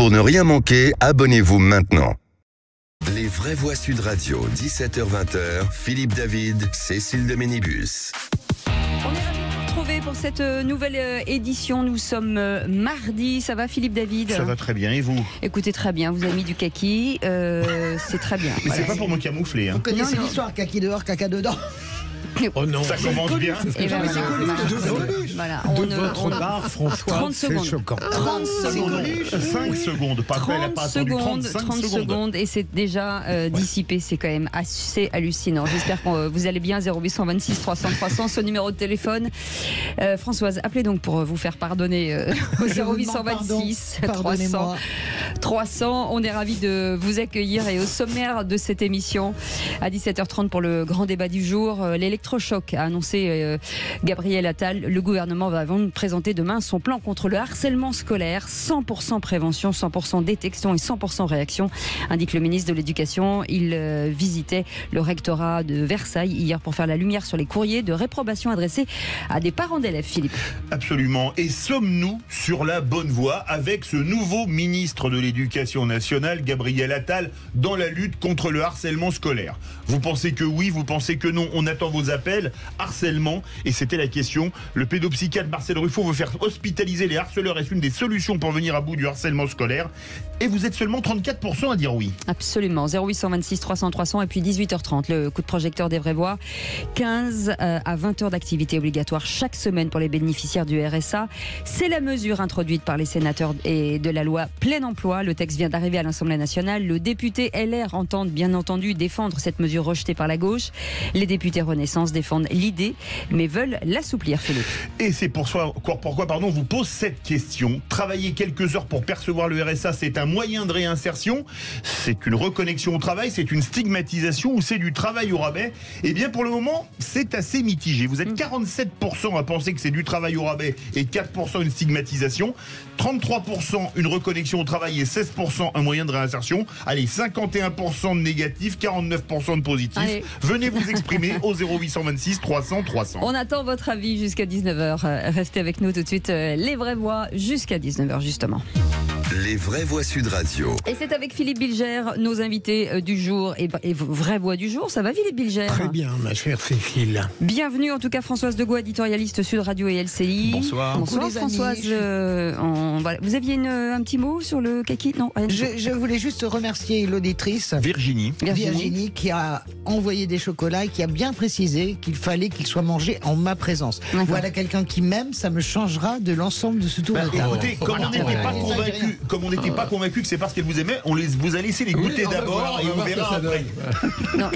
Pour ne rien manquer, abonnez-vous maintenant. Les vraies voix Sud Radio, 17h-20h, Philippe David, Cécile de Ménibus. On est ravis de vous retrouver pour cette nouvelle édition. Nous sommes mardi. Ça va, Philippe David? Ça va très bien, et vous? Écoutez, très bien. Vous avez mis du kaki. C'est très bien. Mais c'est pas pour me camoufler. Vous connaissez l'histoire, kaki dehors, caca dedans? Oh non, ça commence bien. Voilà. De votre part, François, c'est choquant. 30 secondes. 5 secondes, pas après, elle a pas attendu 30 secondes et c'est déjà dissipé. C'est quand même assez hallucinant. J'espère que vous allez bien. 0826 300 300, ce numéro de téléphone. Françoise, appelez donc pour vous faire pardonner au 0826 300. On est ravis de vous accueillir et au sommaire de cette émission à 17h30 pour le grand débat du jour. L'électrochoc a annoncé Gabriel Attal. Le gouvernement va présenter demain son plan contre le harcèlement scolaire. 100% prévention, 100% détection et 100% réaction, indique le ministre de l'Éducation. Il visitait le rectorat de Versailles hier pour faire la lumière sur les courriers de réprobation adressés à des parents d'élèves. Philippe. Absolument. Et sommes-nous sur la bonne voie avec ce nouveau ministre de l'Éducation nationale, Gabriel Attal, dans la lutte contre le harcèlement scolaire? Vous pensez que oui, vous pensez que non? On attend vos appels. Harcèlement, et c'était la question. Le pédopsychiatre Marcel Ruffo veut faire hospitaliser les harceleurs. Est-ce une des solutions pour venir à bout du harcèlement scolaire? Et vous êtes seulement 34% à dire oui. Absolument. 0826 300 300 et puis 18h30, le coup de projecteur des vraies voix. 15 à 20 heures d'activité obligatoire chaque semaine pour les bénéficiaires du RSA. C'est la mesure introduite par les sénateurs et de la loi plein emploi. Le texte vient d'arriver à l'Assemblée nationale. Le député LR entend bien entendu défendre cette mesure rejetée par la gauche. Les députés Renaissance défendent l'idée, mais veulent l'assouplir, Philippe. Et c'est pourquoi on vous pose cette question. Travailler quelques heures pour percevoir le RSA, c'est un moyen de réinsertion? C'est une reconnexion au travail? C'est une stigmatisation? Ou c'est du travail au rabais? Eh bien, pour le moment, c'est assez mitigé. Vous êtes 47% à penser que c'est du travail au rabais et 4% une stigmatisation. 33% une reconnexion au travail et 16% un moyen de réinsertion. Allez, 51% de négatif, 49% de positif. Allez. Venez vous exprimer au 0826 300 300. On attend votre avis jusqu'à 19h. Restez avec nous tout de suite. Les vraies voix jusqu'à 19h justement. Les vraies voix Sud Radio. Et c'est avec Philippe Bilger, nos invités du jour et vraies voix du jour. Ça va, Philippe Bilger? Très bien, ma chère Cécile. Bienvenue en tout cas Françoise Degault, éditorialiste Sud Radio et LCI. Bonsoir. Bonsoir Coucou les Françoise. amis. Voilà. Vous aviez un petit mot sur le kaki? Non, rien du tout. Je voulais juste remercier l'auditrice Virginie. Virginie qui a envoyé des chocolats et qui a bien précisé qu'il fallait qu'ils soient mangés en ma présence. D'accord. Voilà quelqu'un qui m'aime, ça me changera de l'ensemble de ce tour de table. Écoutez, comme on n'était pas convaincu que c'est parce qu'elle vous aimait, vous a laissé les goûter d'abord et on verra après. Non,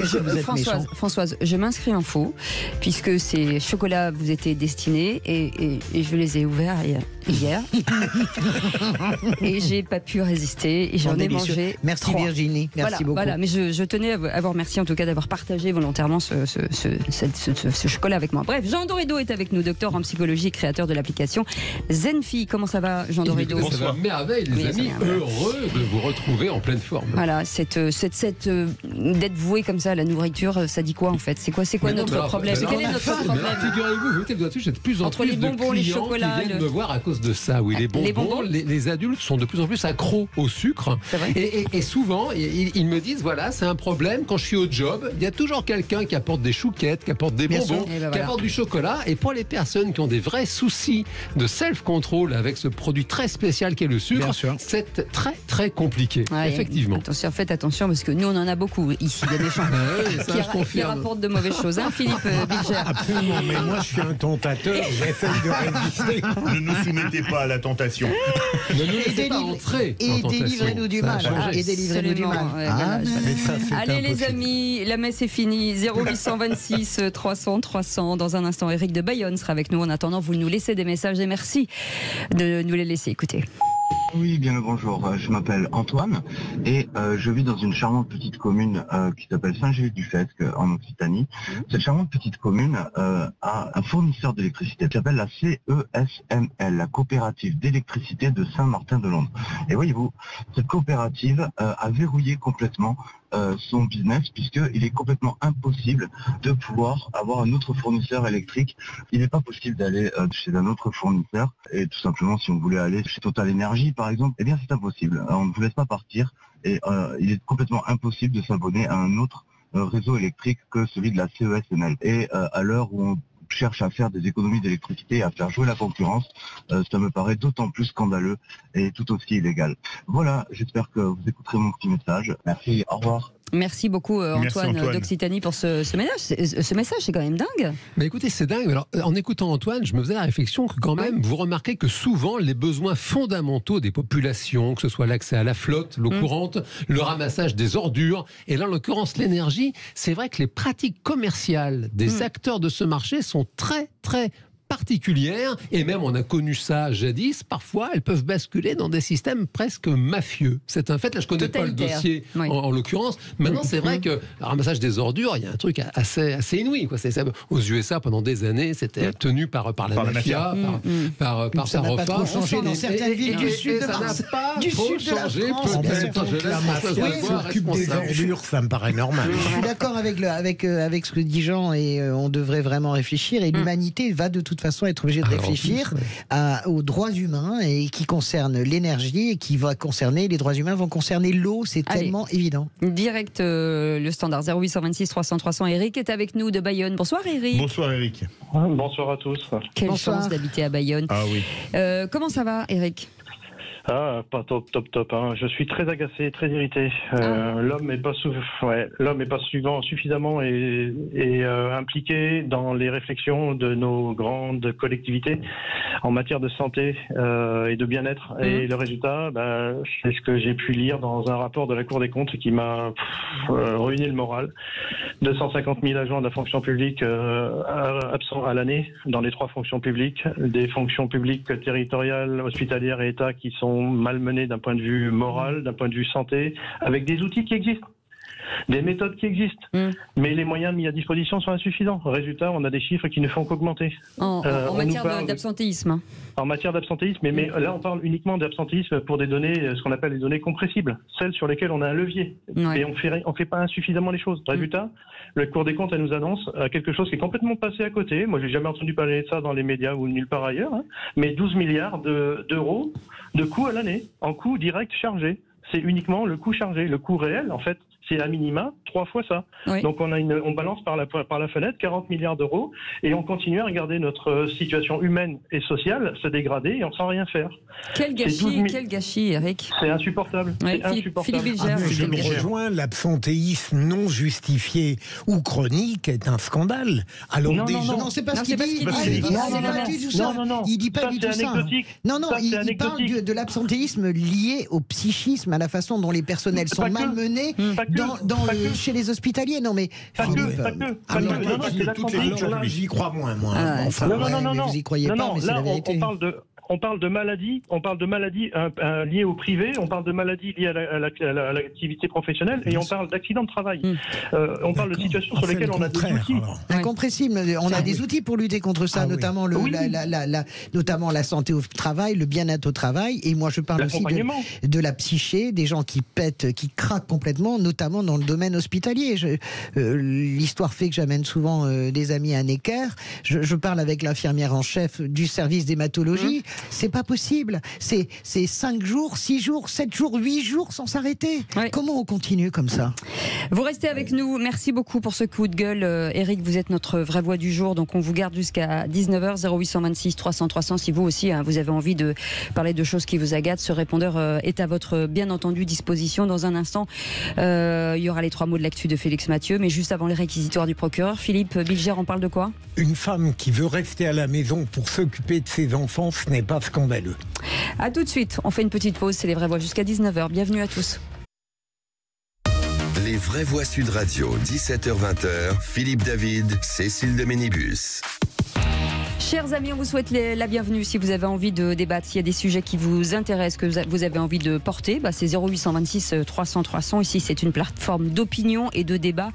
Françoise, je m'inscris en faux puisque ces chocolats vous étaient destinés et je les ai ouverts hier et j'ai pas pu résister et j'en ai mangé. Merci 3. Virginie, merci beaucoup. Voilà, mais je tenais à vous remercier en tout cas d'avoir partagé volontairement ce chocolat avec moi. Bref, Jean Dorido est avec nous, docteur en psychologie et créateur de l'application Zenfi. Comment ça va, Jean Dorido? Ça va merveille, les amis. Heureux de vous retrouver en pleine forme. Voilà, d'être voué comme ça à la nourriture, ça dit quoi en fait? C'est quoi notre problème? Quel est notre problème? Figurez-vous que doit toucher de plus en Entre plus les bonbons, de les clients chocolats, qui viennent me voir à cause de ça. Oui, les bonbons, les adultes sont de plus en plus accros au sucre. C'est vrai. Et souvent, ils me disent, voilà, c'est un problème. Quand je suis au job, il y a toujours quelqu'un qui apporte des chouquettes, qui apporte des Bien bonbons, sûr. Et ben qui voilà. apporte du chocolat. Et pour les personnes qui ont des vrais soucis de self-control avec ce produit très spécial qu'est le sucre, Bien sûr. c'est très très compliqué. Ouais, Effectivement. Attention, faites attention parce que nous on en a beaucoup ici, des méchants qui rapportent de mauvaises choses. Hein, Philippe Bilger? Absolument, mais moi je suis un tentateur, j'essaie de résister. Ne nous soumettez pas à la tentation. Ne nous laissez pas entrer en Et tentation. délivrez-nous du Ça a mal. changé. Et délivrez-nous du mal. Absolument, ouais, voilà. Mais ça, c'est Allez les impossible. amis, la messe est finie. 0826 300 300. Dans un instant, Eric de Bayonne sera avec nous. En attendant, vous nous laissez des messages et merci de nous les laisser écouter. Oui, bien le bonjour. Je m'appelle Antoine et je vis dans une charmante petite commune qui s'appelle Saint-Gély-du-Fesque en Occitanie. Cette charmante petite commune a un fournisseur d'électricité qui s'appelle la CESML, la coopérative d'électricité de Saint-Martin-de-Londres. Et voyez-vous, cette coopérative a verrouillé complètement son business, puisqu'il est complètement impossible de pouvoir avoir un autre fournisseur électrique. Il n'est pas possible d'aller chez un autre fournisseur, et tout simplement, si on voulait aller chez Total Energy, par exemple, eh bien c'est impossible. On ne vous laisse pas partir, et il est complètement impossible de s'abonner à un autre réseau électrique que celui de la CESNL. Et à l'heure où on cherche à faire des économies d'électricité, à faire jouer la concurrence, ça me paraît d'autant plus scandaleux et tout aussi illégal. Voilà, j'espère que vous écouterez mon petit message. Merci, au revoir. Merci beaucoup Antoine d'Occitanie pour ce message, c'est quand même dingue. Mais écoutez, c'est dingue. Alors, en écoutant Antoine, je me faisais la réflexion que quand même, vous remarquez que souvent, les besoins fondamentaux des populations, que ce soit l'accès à la flotte, l'eau courante, le ramassage des ordures, et là, en l'occurrence, l'énergie, c'est vrai que les pratiques commerciales des acteurs de ce marché sont très, très particulières, et même on a connu ça jadis, parfois elles peuvent basculer dans des systèmes presque mafieux. C'est un fait, là je connais pas le dossier en l'occurrence. Maintenant c'est vrai que le ramassage des ordures, il y a un truc assez inouï, quoi. Aux USA pendant des années, c'était tenu par la mafia, par ça n'a pas trop changé dans certaines villes du sud de ça n'a pas du trop sud de la changé, France. peut-être. La mafia s'occupe des ordures, ça me paraît normal. Je suis d'accord avec ce que dit Jean, et on devrait vraiment réfléchir, et l'humanité va de toute façon être obligée de réfléchir aux droits humains, et qui concernent l'énergie, et qui va concerner les droits humains, vont concerner l'eau, c'est tellement évident. Direct le standard 0826 300 300. Eric est avec nous de Bayonne. Bonsoir Eric. Bonsoir Eric. Bonsoir à tous. Quelle chance d'habiter à Bayonne. Ah oui. Comment ça va Eric? Pas top. Hein. Je suis très agacé, très irrité. L'homme n'est pas suffisamment impliqué dans les réflexions de nos grandes collectivités en matière de santé et de bien-être. Et le résultat, c'est ce que j'ai pu lire dans un rapport de la Cour des comptes qui m'a ruiné le moral. 250 000 agents de la fonction publique absents à l'année dans les 3 fonctions publiques, des fonctions publiques territoriales, hospitalières et État qui sont malmenés d'un point de vue moral, d'un point de vue santé, avec des outils qui existent, des méthodes qui existent, mais les moyens mis à disposition sont insuffisants. Résultat, on a des chiffres qui ne font qu'augmenter. En matière d'absentéisme. En matière d'absentéisme, mais là on parle uniquement d'absentéisme pour des données, ce qu'on appelle les données compressibles, celles sur lesquelles on a un levier. Et on fait pas insuffisamment les choses. Résultat, le Cour des comptes, elle nous annonce quelque chose qui est complètement passé à côté. Moi, j'ai jamais entendu parler de ça dans les médias ou nulle part ailleurs, mais 12 milliards d'euros de coûts à l'année, en coûts directs chargés. C'est uniquement le coût chargé. Le coût réel, en fait, c'est à minima 3 fois ça. Donc on balance par la fenêtre 40 milliards d'euros, et on continue à regarder notre situation humaine et sociale se dégrader, et on sans rien faire. Quel gâchis, Eric. C'est insupportable. Philippe Bilger, je me rejoins, l'absentéisme non justifié ou chronique est un scandale. Alors non, c'est pas ce qu'il dit. Il dit pas du tout ça. Non, il parle de l'absentéisme lié au psychisme, à la façon dont les personnels sont malmenés chez les hospitaliers. Non, mais pas que. J'y crois moins, moi. Non, vous y croyez pas, mais c'est la vérité. On parle de maladies liées au privé, on parle de maladies liées à l'activité professionnelle, et on parle d'accidents de travail. On parle de situations sur lesquelles on a des outils. Incompressible. On a des outils pour lutter contre ça, notamment la santé au travail, le bien-être au travail. Et moi, je parle aussi de la psyché, des gens qui pètent, qui craquent complètement, notamment dans le domaine hospitalier. L'histoire fait que j'amène souvent des amis à Necker. Je parle avec l'infirmière en chef du service d'hématologie. C'est pas possible. C'est 5 jours, 6 jours, 7 jours, 8 jours sans s'arrêter. Comment on continue comme ça? Vous restez avec nous. Merci beaucoup pour ce coup de gueule. Eric, vous êtes notre vraie voix du jour. Donc on vous garde jusqu'à 19h, 0826 300 300. Si vous aussi, vous avez envie de parler de choses qui vous agacent, ce répondeur est à votre bien entendu disposition. Dans un instant, il y aura les 3 mots de l'actu de Félix Mathieu. Mais juste avant les réquisitoires du procureur, Philippe Bilger, on parle de quoi? Une femme qui veut rester à la maison pour s'occuper de ses enfants, ce n'est pas scandaleux. A tout de suite, on fait une petite pause, c'est les vraies voix jusqu'à 19h. Bienvenue à tous. Les vraies voix Sud Radio, 17h-20h, Philippe David, Cécile de Ménibus. Chers amis, on vous souhaite la bienvenue si vous avez envie de débattre, s'il y a des sujets qui vous intéressent, que vous avez envie de porter, c'est 0826 300 300. Ici, c'est une plateforme d'opinion et de débat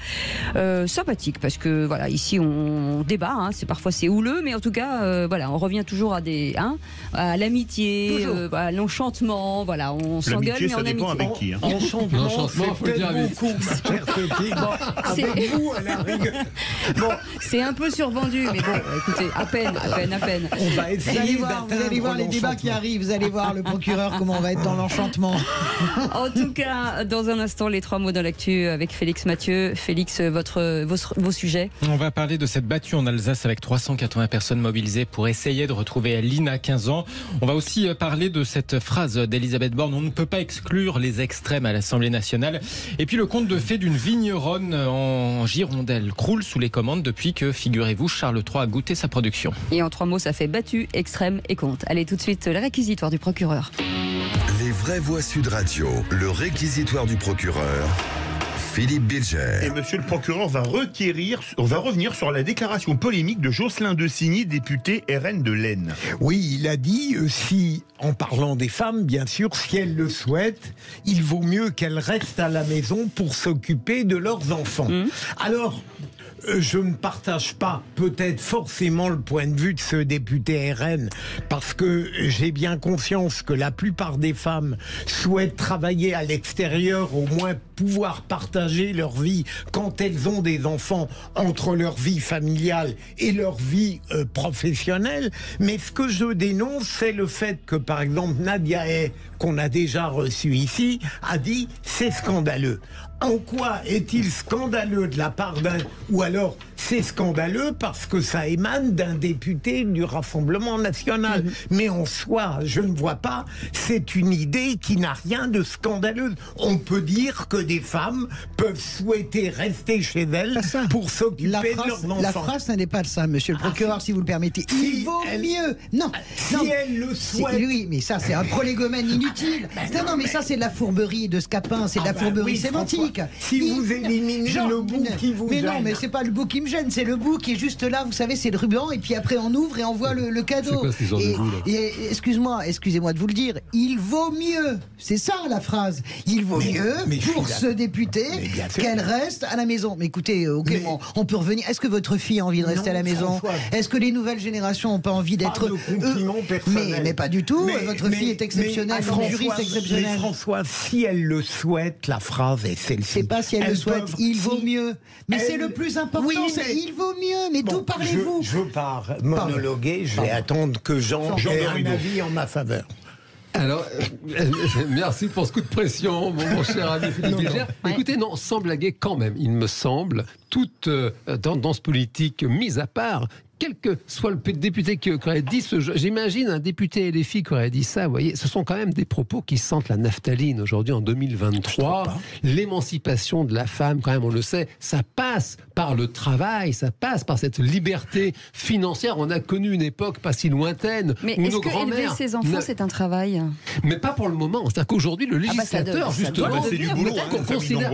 sympathique, parce que voilà, ici on débat, parfois c'est houleux, mais en tout cas, voilà, on revient toujours à l'amitié, à l'enchantement, voilà, on s'engueule, mais ça en dépend amitié. avec qui. L'enchantement, faut le dire beaucoup, ma chère Sophie. Avec vous, à la rigueur. Bon, c'est un peu survendu, mais bon, écoutez, à peine. On va essayer Vous allez voir les débats qui arrivent, vous allez voir le procureur comment on va être dans l'enchantement. En tout cas, dans un instant, les 3 mots dans l'actu avec Félix Mathieu. Félix, vos sujets. On va parler de cette battue en Alsace avec 380 personnes mobilisées pour essayer de retrouver Lina, 15 ans. On va aussi parler de cette phrase d'Elisabeth Borne: on ne peut pas exclure les extrêmes à l'Assemblée nationale. Et puis le conte de fées d'une vigneronne en Gironde. Elle croule sous les commandes depuis que, figurez-vous, Charles III a goûté sa production. Et en 3 mots, ça fait battue, extrême et conte. Allez, tout de suite, le réquisitoire du procureur. Les vraies voix Sud Radio, le réquisitoire du procureur. Philippe Bilger. Et monsieur le procureur va revenir sur la déclaration polémique de Jocelyn de Signy, député RN de l'Aisne. Oui, il a dit, en parlant des femmes, bien sûr, si elles le souhaitent, il vaut mieux qu'elles restent à la maison pour s'occuper de leurs enfants. Alors, je ne partage pas peut-être forcément le point de vue de ce député RN, parce que j'ai bien conscience que la plupart des femmes souhaitent travailler à l'extérieur, au moins pouvoir partager leur vie quand elles ont des enfants, entre leur vie familiale et leur vie professionnelle. Mais ce que je dénonce, c'est le fait que, par exemple, Nadia Hay, qu'on a déjà reçu ici, a dit « c'est scandaleux ». En quoi est-il scandaleux de la part d'un... Ou alors, c'est scandaleux parce que ça émane d'un député du Rassemblement national. Mais en soi, je ne vois pas, c'est une idée qui n'a rien de scandaleux. On peut dire que des femmes peuvent souhaiter rester chez elles pour s'occuper de leurs enfants. La phrase, ça n'est pas ça, monsieur le procureur, si vous le permettez. Il vaut mieux... Non, si elle le souhaite... Oui, mais ça, c'est un prolégomène inutile. Non, mais ça, c'est de la fourberie de Scapin, c'est de la fourberie sémantique. Si vous éliminez le bout qui vous gêne. Mais non, mais c'est pas le bout qui me gêne, c'est le bout qui est juste là, vous savez, c'est le ruban, et puis après on ouvre et on voit le cadeau. C'est quoi, et excusez-moi de vous le dire, il vaut mieux, c'est ça la phrase, il vaut mieux pour ce député qu'elle reste à la maison. Mais écoutez, on peut revenir. Est-ce que votre fille a envie de rester à la maison? Est-ce que les nouvelles générations n'ont pas envie d'être... Mais pas du tout, votre fille est exceptionnelle, une juriste exceptionnelle. Mais François, si elle le souhaite, la phrase est celle-ci. C'est pas si elle le souhaite, il vaut mieux. Mais c'est le plus important, il vaut mieux. Mais d'où parlez-vous? Je pars monologuer, je vais attendre que Jean ait un avis en ma faveur. Alors, merci pour ce coup de pression, mon cher ami Philippe Bilger. Écoutez, non, sans blaguer quand même, il me semble, toute tendance politique mise à part, quel que soit le député qui aurait dit ce jeu, j'imagine un député LFI qui aurait dit ça, vous voyez, ce sont quand même des propos qui sentent la naphtaline aujourd'hui en 2023. L'émancipation de la femme, quand même, on le sait, ça passe par le travail, ça passe par cette liberté financière. On a connu une époque pas si lointaine mais où est-ce nos que élever ses enfants, c'est un travail? Mais pas pour le moment. C'est-à-dire qu'aujourd'hui, le législateur, justement, c'est du boulot, considère...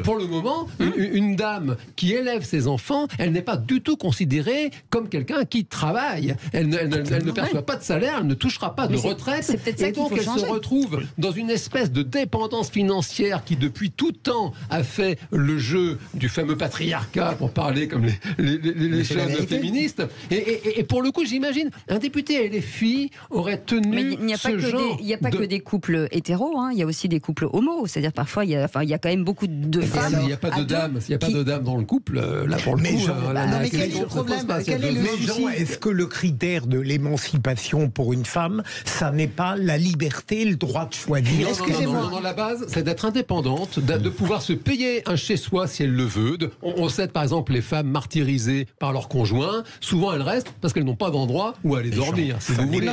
pour le moment, une dame qui élève ses enfants, elle n'est pas du tout considérée comme quelqu'un qui travaille. Elle ne perçoit pas de salaire, elle ne touchera pas de retraite. C'est peut-être ça et donc, qu'il faut changer. se retrouve dans une espèce de dépendance financière qui, depuis tout temps, a fait le jeu du fameux patriarcat, pour parler comme les jeunes féministes. Et pour le coup, j'imagine, un député LFI aurait tenu mais il n'y a pas que des couples hétéros, il y a aussi des couples homos. C'est-à-dire, parfois, il y a quand même beaucoup de femmes. S'il n'y a pas de dames dans le couple, là, pour le coup... mais quel est le problème? Est-ce que le critère de l'émancipation pour une femme, ça n'est pas la liberté, le droit de choisir? Non, la base, c'est d'être indépendante, de pouvoir se payer un chez-soi si elle le veut. On sait, par exemple, les femmes martyrisées par leur conjoint, souvent elles restent parce qu'elles n'ont pas d'endroit où aller dormir, si vous voulez.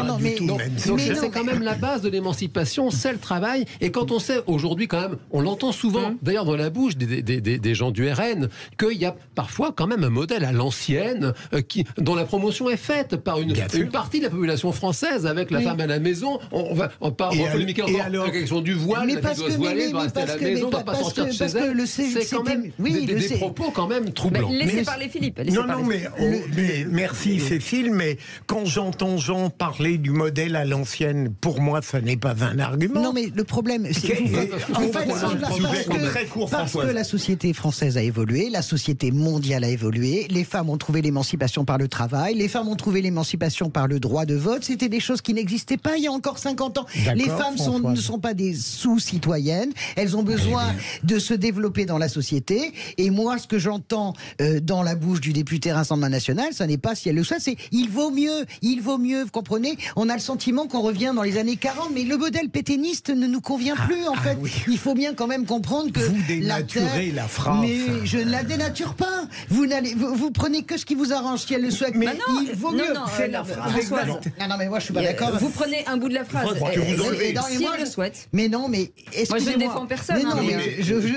Donc c'est quand même la base de l'émancipation, c'est le travail. Et quand on sait aujourd'hui, quand même, on l'entend souvent, d'ailleurs dans la bouche des gens du RN, qu'il y a parfois quand même un modèle à l'ancienne dont la promotion est faite par une partie de la population française, avec la femme à la maison. On va polémiquer encore la question du voile, qui doit se voiler, doit rester à la maison, ne doit pas sortir de chez elle. C'est quand même des propos quand même troublants. Laissez parler Philippe. Mais merci Cécile, mais quand j'entends Jean parler du modèle à l'ancienne, pour moi, ça n'est pas un argument. Non, mais le problème, c'est parce que la société française a évolué, la société mondiale a évolué, les femmes ont trouvé l'émancipation par le travail, les femmes ont trouvé l'émancipation par le droit de vote. C'était des choses qui n'existaient pas il y a encore 50 ans. Les femmes ne sont pas des sous-citoyennes. Elles ont besoin de se développer dans la société. Et moi, ce que j'entends dans la bouche du député Rassemblement National, ça n'est pas si elle le souhaite, c'est il vaut mieux, vous comprenez? On a le sentiment qu'on revient dans les années 40, mais le modèle pétainiste ne nous convient plus, en fait. Oui. Il faut bien quand même comprendre que vous dénaturez la phrase. Mais je ne la dénature pas. Vous prenez que ce qui vous arrange, si elle le souhaite. Mais il vaut mieux. C'est la phrase. Non, mais moi, je suis pas d'accord. Vous prenez un bout de la phrase. Que vous enlevez. Si elle le souhaite. Mais non, mais excusez-moi. Moi, je ne défends personne. Mais non, mais je dis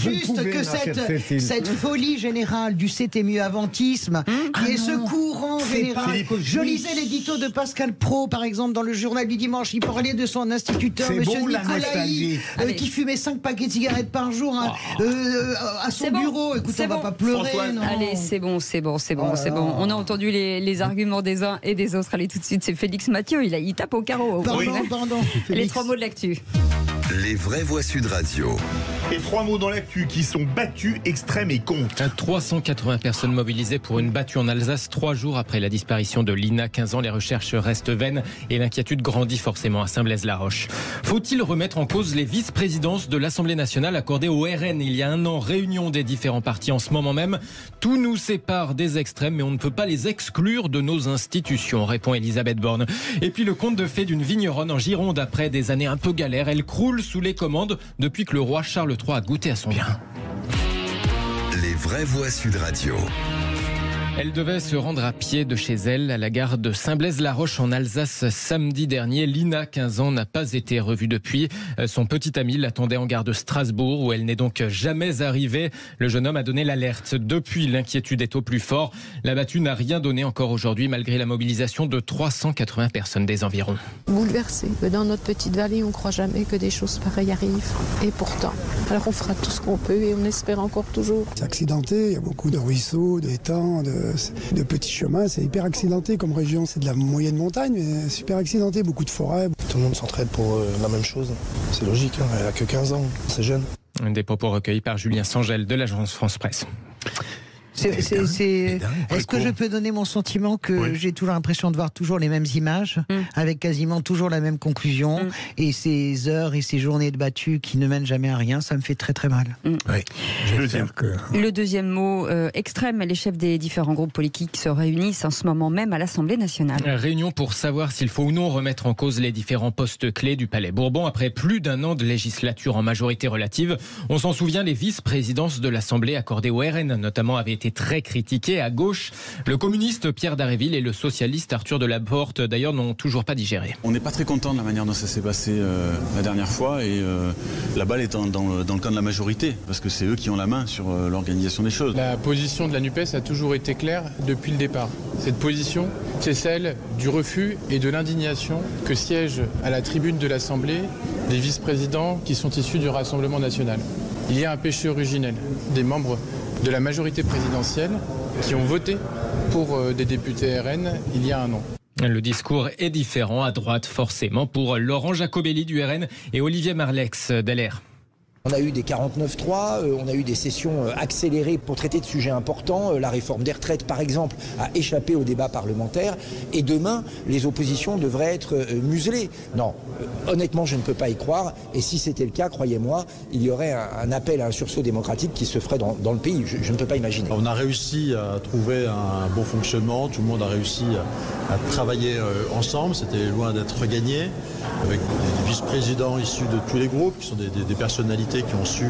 juste que cette folie générale du c'était mieux avantisme, qui est ce courant général. Je lisais l'édito de Pascal Praud, par exemple, dans le journal du dimanche. Il parlait de son instituteur, monsieur Nicolaï, qui fumait 5 paquets de cigarettes par jour à son bureau. Écoutez, on va pas pleurer. Non. Allez, c'est bon. On a entendu les arguments des uns et des autres. Allez, tout de suite, c'est Félix Mathieu. Il tape au carreau. Pardon. Les 3 mots de l'actu. Les vraies voix Sud Radio. Et 3 mots dans l'actu qui sont battus, extrêmes et contre. 380 personnes mobilisées pour une battue en Alsace 3 jours après la disparition de Lina, 15 ans. Les recherches restent vaines et l'inquiétude grandit forcément à Saint-Blaise-la-Roche. Faut-il remettre en cause les vice-présidences de l'Assemblée nationale accordées au RN il y a un an? Réunion des différents partis en ce moment même. Tout nous sépare des extrêmes, mais on ne peut pas les exclure de nos institutions, répond Elisabeth Borne. Et puis le conte de fées d'une vigneronne en Gironde. Après des années un peu galères, elle croule sous les commandes depuis que le roi Charles III a goûté à son vin. Les vraies voix Sud Radio. Elle devait se rendre à pied de chez elle à la gare de Saint-Blaise-la-Roche en Alsace samedi dernier. Lina, 15 ans, n'a pas été revue depuis. Son petit ami l'attendait en gare de Strasbourg où elle n'est donc jamais arrivée. Le jeune homme a donné l'alerte. Depuis, l'inquiétude est au plus fort. La battue n'a rien donné encore aujourd'hui malgré la mobilisation de 380 personnes des environs. Bouleversé. Dans notre petite vallée, on ne croit jamais que des choses pareilles arrivent. Et pourtant, alors on fera tout ce qu'on peut et on espère encore toujours. C'est accidenté, il y a beaucoup de ruisseaux, d'étangs, de petits chemins, c'est hyper accidenté comme région. C'est de la moyenne montagne, mais super accidenté, beaucoup de forêts. Tout le monde s'entraide pour la même chose. C'est logique, elle a que 15 ans, c'est jeune. Des propos recueillis par Julien Sangel de l'agence France Presse. Est-ce que je peux donner mon sentiment que j'ai toujours l'impression de voir toujours les mêmes images, avec quasiment toujours la même conclusion, et ces heures et ces journées de battue qui ne mènent jamais à rien, ça me fait très très mal. Oui. Le deuxième mot, extrême, les chefs des différents groupes politiques se réunissent en ce moment même à l'Assemblée nationale. Réunion pour savoir s'il faut ou non remettre en cause les différents postes clés du Palais Bourbon après plus d'un an de législature en majorité relative. On s'en souvient, les vice-présidences de l'Assemblée accordées au RN notamment avaient été très critiqué. À gauche, le communiste Pierre Dharréville et le socialiste Arthur Delaporte, d'ailleurs, n'ont toujours pas digéré. On n'est pas très content de la manière dont ça s'est passé la dernière fois et la balle est dans le camp de la majorité parce que c'est eux qui ont la main sur l'organisation des choses. La position de la NUPES a toujours été claire depuis le départ. Cette position, c'est celle du refus et de l'indignation que siègent à la tribune de l'Assemblée des vice-présidents qui sont issus du Rassemblement national. Il y a un péché originel des membres de la majorité présidentielle qui ont voté pour des députés RN il y a un an. Le discours est différent à droite forcément pour Laurent Jacobelli du RN et Olivier Marleix d'LR. On a eu des 49.3, on a eu des sessions accélérées pour traiter de sujets importants. La réforme des retraites, par exemple, a échappé au débat parlementaire. Et demain, les oppositions devraient être muselées. Non, honnêtement, je ne peux pas y croire. Et si c'était le cas, croyez-moi, il y aurait un appel à un sursaut démocratique qui se ferait dans le pays. Je ne peux pas imaginer. On a réussi à trouver un bon fonctionnement. Tout le monde a réussi à travailler ensemble. C'était loin d'être gagné. Avec des vice-présidents issus de tous les groupes, qui sont des personnalités qui ont su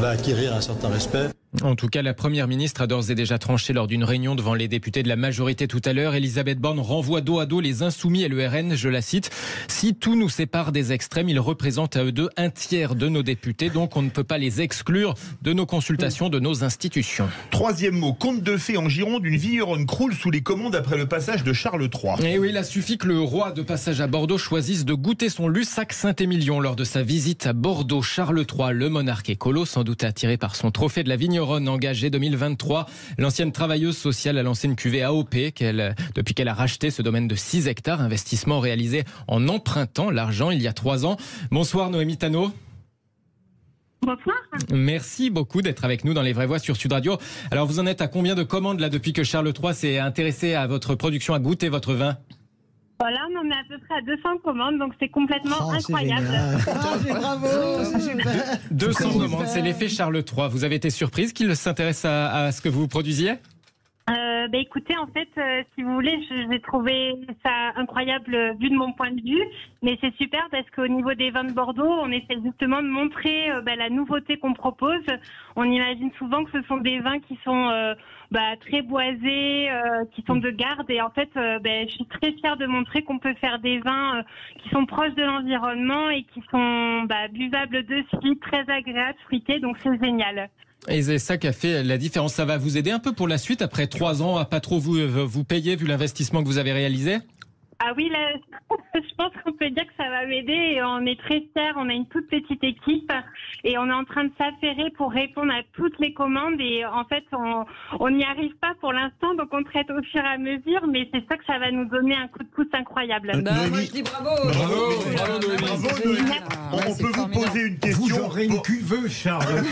acquérir un certain respect. En tout cas, la Première ministre a d'ores et déjà tranché lors d'une réunion devant les députés de la majorité tout à l'heure. Elisabeth Borne renvoie dos à dos les Insoumis et le RN, je la cite. Si tout nous sépare des extrêmes, ils représentent à eux deux un tiers de nos députés, donc on ne peut pas les exclure de nos consultations, de nos institutions. Troisième mot, conte de fées en Gironde, une vigneronne croule sous les commandes après le passage de Charles III. Et oui, il a suffi que le roi de passage à Bordeaux choisisse de goûter son Lussac Saint-Émilion lors de sa visite à Bordeaux. Charles III, le monarque écolo, sans doute attiré par son trophée de la vigneronne engagée 2023. L'ancienne travailleuse sociale a lancé une cuvée AOP depuis qu'elle a racheté ce domaine de 6 hectares, investissement réalisé en empruntant l'argent il y a 3 ans. Bonsoir Noémie Tannot. Bonsoir. Merci beaucoup d'être avec nous dans Les Vraies Voix sur Sud Radio. Alors vous en êtes à combien de commandes là depuis que Charles III s'est intéressé à votre production, à goûter votre vin ? Voilà, on en est à peu près à 200 commandes, donc c'est complètement incroyable. Bravo, c'est super. 200 commandes, c'est l'effet Charles III. Vous avez été surprise qu'il s'intéresse à ce que vous produisiez ? Écoutez, en fait, si vous voulez, j'ai trouvé ça incroyable vu de mon point de vue, mais c'est super parce qu'au niveau des vins de Bordeaux, on essaie justement de montrer la nouveauté qu'on propose. On imagine souvent que ce sont des vins qui sont très boisés, qui sont de garde, et en fait, je suis très fière de montrer qu'on peut faire des vins qui sont proches de l'environnement et qui sont buvables de suite, très agréables, fruités, donc c'est génial. Et c'est ça qui a fait la différence. Ça va vous aider un peu pour la suite, après 3 ans à pas trop vous payer vu l'investissement que vous avez réalisé ? Ah oui, là, je pense qu'on peut dire que ça va m'aider et on est très fiers. On a une toute petite équipe et on est en train de s'affairer pour répondre à toutes les commandes et en fait, on n'y arrive pas pour l'instant, donc on traite au fur et à mesure, mais c'est ça que ça va nous donner un coup de pouce incroyable. Moi, je dis bravo. Bravo Noémie. On peut vous poser une question. Vous aurez une cuveuse, Charles.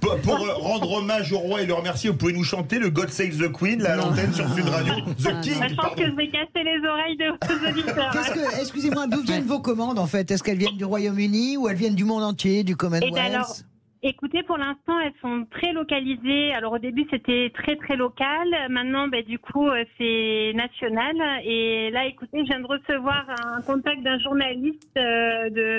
Pour rendre hommage au roi et le remercier, vous pouvez nous chanter le God Save the Queen, là, à l'antenne sur Sud Radio. The King, je pense que je vais casser les oreilles de vos auditeurs. Excusez-moi, d'où viennent vos commandes en fait ? Est-ce qu'elles viennent du Royaume-Uni ou elles viennent du monde entier, du Commonwealth ? Écoutez, pour l'instant, elles sont très localisées. Alors au début, c'était très très local. Maintenant, du coup, c'est national. Et là, écoutez, je viens de recevoir un contact d'un journaliste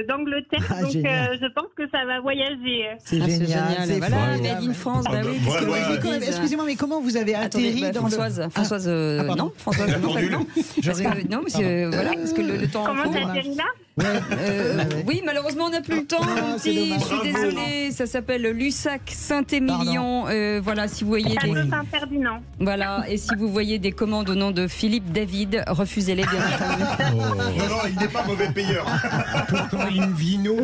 d'Angleterre. Donc, je pense que ça va voyager. C'est génial. C'est voilà, Made in France. Excusez-moi, mais comment vous avez atterri dans Françoise, non, parce que le temps. Comment ça atterri là? Oui, malheureusement, on n'a plus le temps. Je suis désolée. Ça s'appelle Lussac Saint-Émilion. Voilà, si vous voyez Saint-Ferdinand. Voilà, et si vous voyez des commandes au nom de Philippe David, refusez-les bien entendu. Non, il n'est pas mauvais payeur. Pourtant, une vino.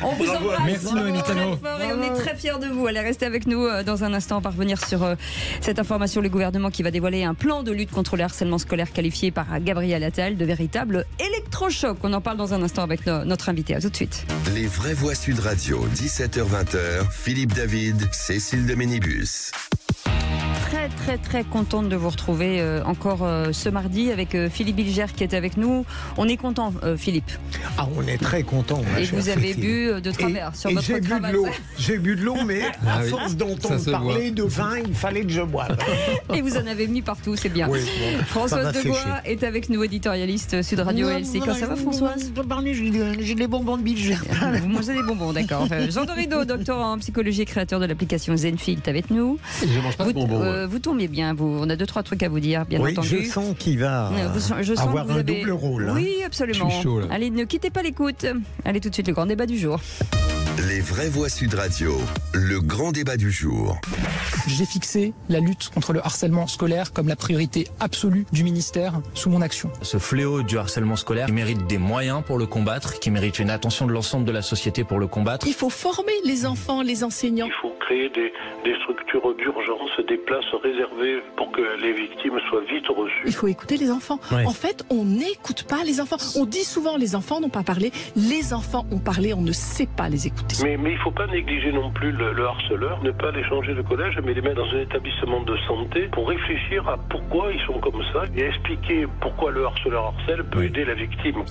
On vous embrasse. Merci Noémie Tannot. Et on est très fiers de vous. Allez, restez avec nous dans un instant. On va revenir sur cette information. Le gouvernement qui va dévoiler un plan de lutte contre le harcèlement scolaire qualifié par Gabriel Attal de véritable électrochoc. On en parle dans un instant avec notre invité. À tout de suite. Les Vraies Voix Sud Radio, 17h-20h, Philippe David, Cécile de Ménibus. Très très très contente de vous retrouver encore ce mardi avec Philippe Bilger qui est avec nous. On est content, Philippe. Ah, on est très content. Et vous avez bu de travers sur votre cravate. J'ai bu de l'eau, mais à force d'entendre parler de vin, il fallait que je boive. Et vous en avez mis partout, c'est bien. Oui, Françoise Degois est avec nous, éditorialiste Sud Radio LC. Comment ça va, Françoise? J'ai des bonbons de Bilger. Vous mangez des bonbons, d'accord. Jean Dorido, docteur en psychologie et créateur de l'application Zenfil, est avec nous. Je mange pas de bonbons. Vous tombez bien, on a 2-3 trucs à vous dire, bien entendu. Je sens qu'il va avoir un double rôle. Oui, absolument. Je suis chaud, là. Allez, ne quittez pas l'écoute. Allez, tout de suite, le grand débat du jour. Les Vraies Voix Sud Radio, le grand débat du jour. J'ai fixé la lutte contre le harcèlement scolaire comme la priorité absolue du ministère sous mon action. Ce fléau du harcèlement scolaire mérite des moyens pour le combattre, qui mérite une attention de l'ensemble de la société pour le combattre. Il faut former les enfants, les enseignants. Il faut créer des structures d'urgence, des places réservées pour que les victimes soient vite reçues. Il faut écouter les enfants. Ouais. En fait, on n'écoute pas les enfants. On dit souvent les enfants n'ont pas parlé. Les enfants ont parlé, on ne sait pas les écouter. Mais il ne faut pas négliger non plus le harceleur, ne pas les changer de collège, mais les mettre dans un établissement de santé pour réfléchir à pourquoi ils sont comme ça et expliquer pourquoi le harceleur harcèle peut aider la victime.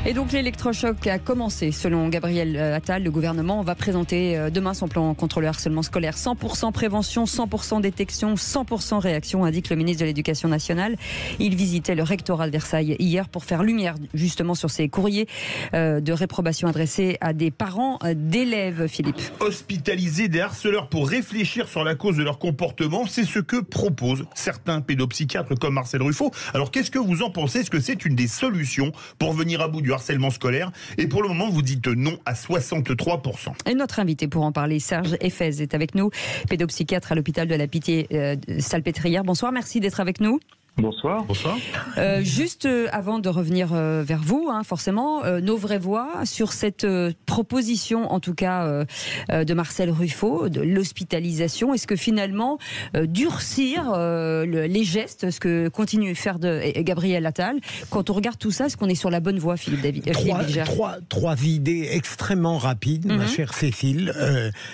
Et donc l'électrochoc a commencé. Selon Gabriel Attal, le gouvernement va présenter demain son plan contre le harcèlement scolaire. 100% prévention, 100% détection, 100% réaction, indique le ministre de l'Éducation nationale. Il visitait le rectorat de Versailles hier pour faire lumière justement sur ces courriers de réprobation adressés à des parents d'élèves, Philippe. Hospitaliser des harceleurs pour réfléchir sur la cause de leur comportement, c'est ce que proposent certains pédopsychiatres comme Marcel Ruffo. Alors qu'est-ce que vous en pensez? Est-ce que c'est une des solutions pour venir à bout du harcèlement scolaire? Et pour le moment, vous dites non à 63%. Et notre invité pour en parler, Serge Effez, est avec nous, pédopsychiatre à l'hôpital de la Pitié-Salpêtrière. Bonsoir, merci d'être avec nous. Bonsoir. Bonsoir. Juste avant de revenir vers vous, forcément, nos vraies voix sur cette proposition, en tout cas de Marcel Ruffo, de l'hospitalisation. Est-ce que finalement, durcir les gestes, ce que continue à faire Gabriel Attal, quand on regarde tout ça, est-ce qu'on est sur la bonne voie, Philippe David? Trois idées extrêmement rapides, ma chère Cécile.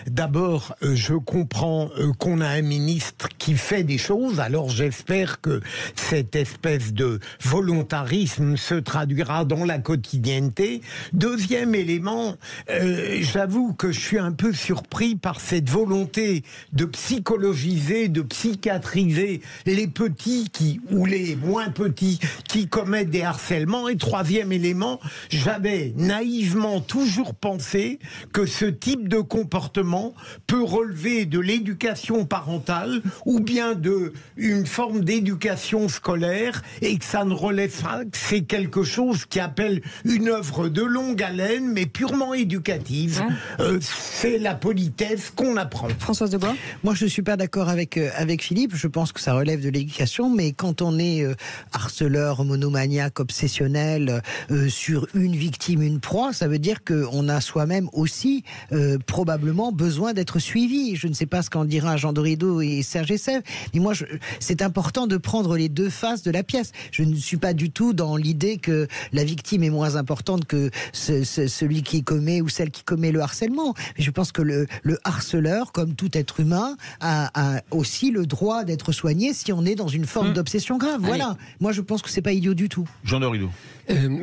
D'abord, je comprends qu'on a un ministre qui fait des choses, alors j'espère que cette espèce de volontarisme se traduira dans la quotidienneté. Deuxième élément, j'avoue que je suis un peu surpris par cette volonté de psychologiser, de psychiatriser les petits ou les moins petits qui commettent des harcèlements. Et troisième élément, j'avais naïvement toujours pensé que ce type de comportement peut relever de l'éducation parentale ou bien d'une forme d'éducation scolaire, et que ça ne relève pas, que c'est quelque chose qui appelle une œuvre de longue haleine mais purement éducative. C'est la politesse qu'on apprend. Françoise Debois? Moi je ne suis pas d'accord avec Philippe, je pense que ça relève de l'éducation, mais quand on est harceleur, monomaniaque, obsessionnel sur une victime, une proie, ça veut dire qu'on a soi-même aussi probablement besoin d'être suivi. Je ne sais pas ce qu'en dira Jean Dorido et Serge Effez, mais moi c'est important de prendre les deux faces de la pièce. Je ne suis pas du tout dans l'idée que la victime est moins importante que celui qui commet ou celle qui commet le harcèlement. Mais je pense que le harceleur, comme tout être humain, a aussi le droit d'être soigné si on est dans une forme d'obsession grave. Voilà. Moi, je pense que c'est pas idiot du tout. Jean Dorido.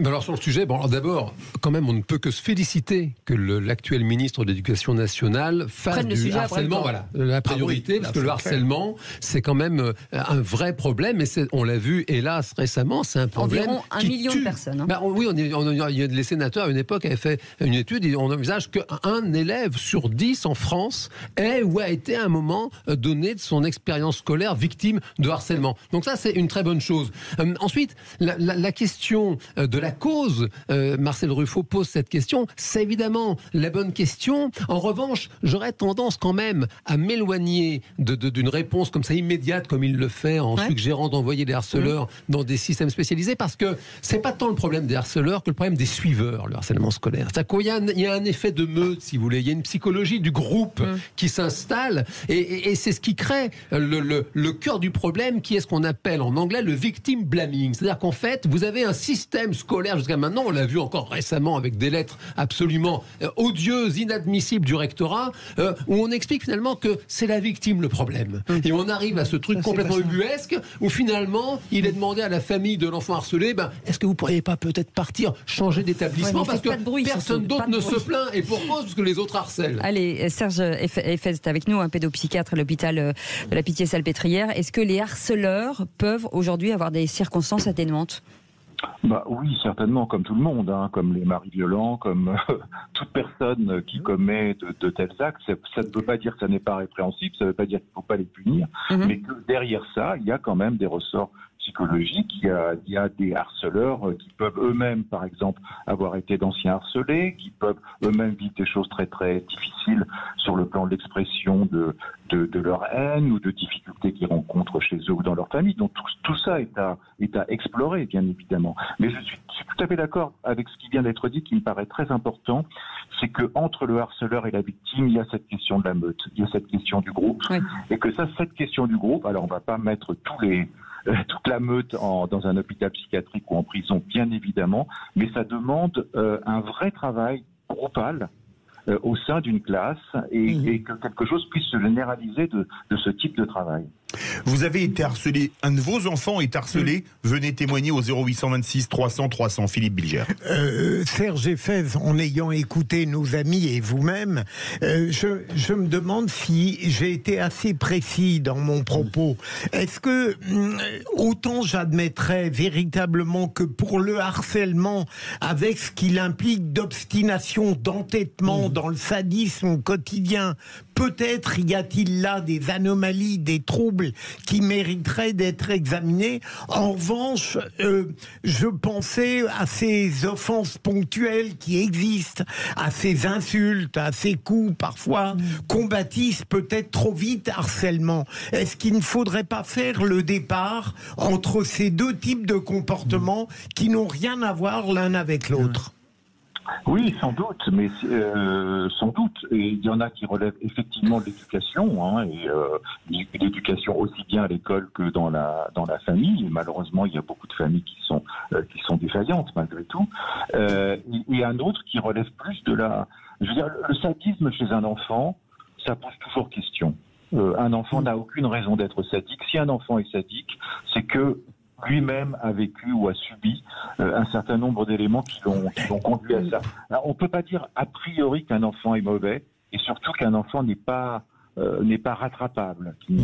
Alors sur le sujet, d'abord, quand même, on ne peut que se féliciter que l'actuel ministre de l'Éducation nationale fasse du harcèlement, la priorité, parce que le harcèlement, c'est quand même un vrai problème, et on l'a vu, hélas, récemment, c'est un problème environ 1 million de personnes. Oui, les sénateurs, à une époque, avaient fait une étude, et on envisage qu'un élève sur 10 en France est ou a été à un moment donné de son expérience scolaire victime de harcèlement. Donc ça, c'est une très bonne chose. Ensuite, la question de la cause, Marcel Ruffo pose cette question, c'est évidemment la bonne question. En revanche, j'aurais tendance quand même à m'éloigner d'une réponse comme ça immédiate, comme il le fait en suggérant d'envoyer des harceleurs dans des systèmes spécialisés, parce que c'est pas tant le problème des harceleurs que le problème des suiveurs, le harcèlement scolaire. C'est-à-dire qu'il y a un effet de meute, si vous voulez, il y a une psychologie du groupe qui s'installe, et c'est ce qui crée le cœur du problème, qui est ce qu'on appelle en anglais le victim blaming. C'est-à-dire qu'en fait, vous avez un système scolaire jusqu'à maintenant, on l'a vu encore récemment avec des lettres absolument odieuses, inadmissibles du rectorat, où on explique finalement que c'est la victime le problème. Et on arrive à ce truc complètement ubuesque, où finalement, il est demandé à la famille de l'enfant harcelé, est-ce que vous pourriez pas peut-être partir, changer d'établissement, parce que personne d'autre ne se plaint, et pour cause, parce que les autres harcèlent. Allez, Serge Effez est avec nous, un pédopsychiatre à l'hôpital de la Pitié-Salpêtrière. Est-ce que les harceleurs peuvent aujourd'hui avoir des circonstances atténuantes? Oui, certainement, comme tout le monde, comme les maris violents, comme toute personne qui commet de tels actes. Ça ne veut pas dire que ça n'est pas répréhensible, ça ne veut pas dire qu'il ne faut pas les punir, mais que derrière ça, il y a quand même des ressorts psychologiques. Il y a des harceleurs qui peuvent eux-mêmes, par exemple, avoir été d'anciens harcelés, qui peuvent eux-mêmes vivre des choses très très difficiles sur le plan de l'expression de leur haine ou de difficultés qu'ils rencontrent chez eux ou dans leur famille. Donc tout ça est à explorer, bien évidemment. Mais je suis tout à fait d'accord avec ce qui vient d'être dit, qui me paraît très important, c'est que entre le harceleur et la victime, il y a cette question de la meute, il y a cette question du groupe, et que cette question du groupe, alors on ne va pas mettre toute la meute dans un hôpital psychiatrique ou en prison, bien évidemment, mais ça demande un vrai travail groupal au sein d'une classe, et que quelque chose puisse se généraliser de ce type de travail. Vous avez été harcelé, un de vos enfants est harcelé, venez témoigner au 0826 300 300. Philippe Bilger. Serge Effez, en ayant écouté nos amis et vous-même, je me demande si j'ai été assez précis dans mon propos. Est-ce que autant j'admettrais véritablement que pour le harcèlement, avec ce qu'il implique d'obstination, d'entêtement dans le sadisme quotidien, peut-être y a-t-il là des anomalies, des troubles qui mériteraient d'être examinés. En revanche, je pensais à ces offenses ponctuelles qui existent, à ces insultes, à ces coups parfois qu'on baptise peut-être trop vite harcèlement. Est-ce qu'il ne faudrait pas faire le départ entre ces deux types de comportements qui n'ont rien à voir l'un avec l'autre ? Oui, sans doute, mais sans doute. Et il y en a qui relèvent effectivement de l'éducation, et l'éducation aussi bien à l'école que dans la famille. Et malheureusement, il y a beaucoup de familles qui sont défaillantes malgré tout. Et un autre qui relève plus de je veux dire, le sadisme chez un enfant, ça pose toujours question. Un enfant n'a aucune raison d'être sadique. Si un enfant est sadique, c'est que lui-même a vécu ou a subi un certain nombre d'éléments qui l'ont conduit à ça. Alors, on ne peut pas dire a priori qu'un enfant est mauvais, et surtout qu'un enfant n'est pas rattrapable, qu'il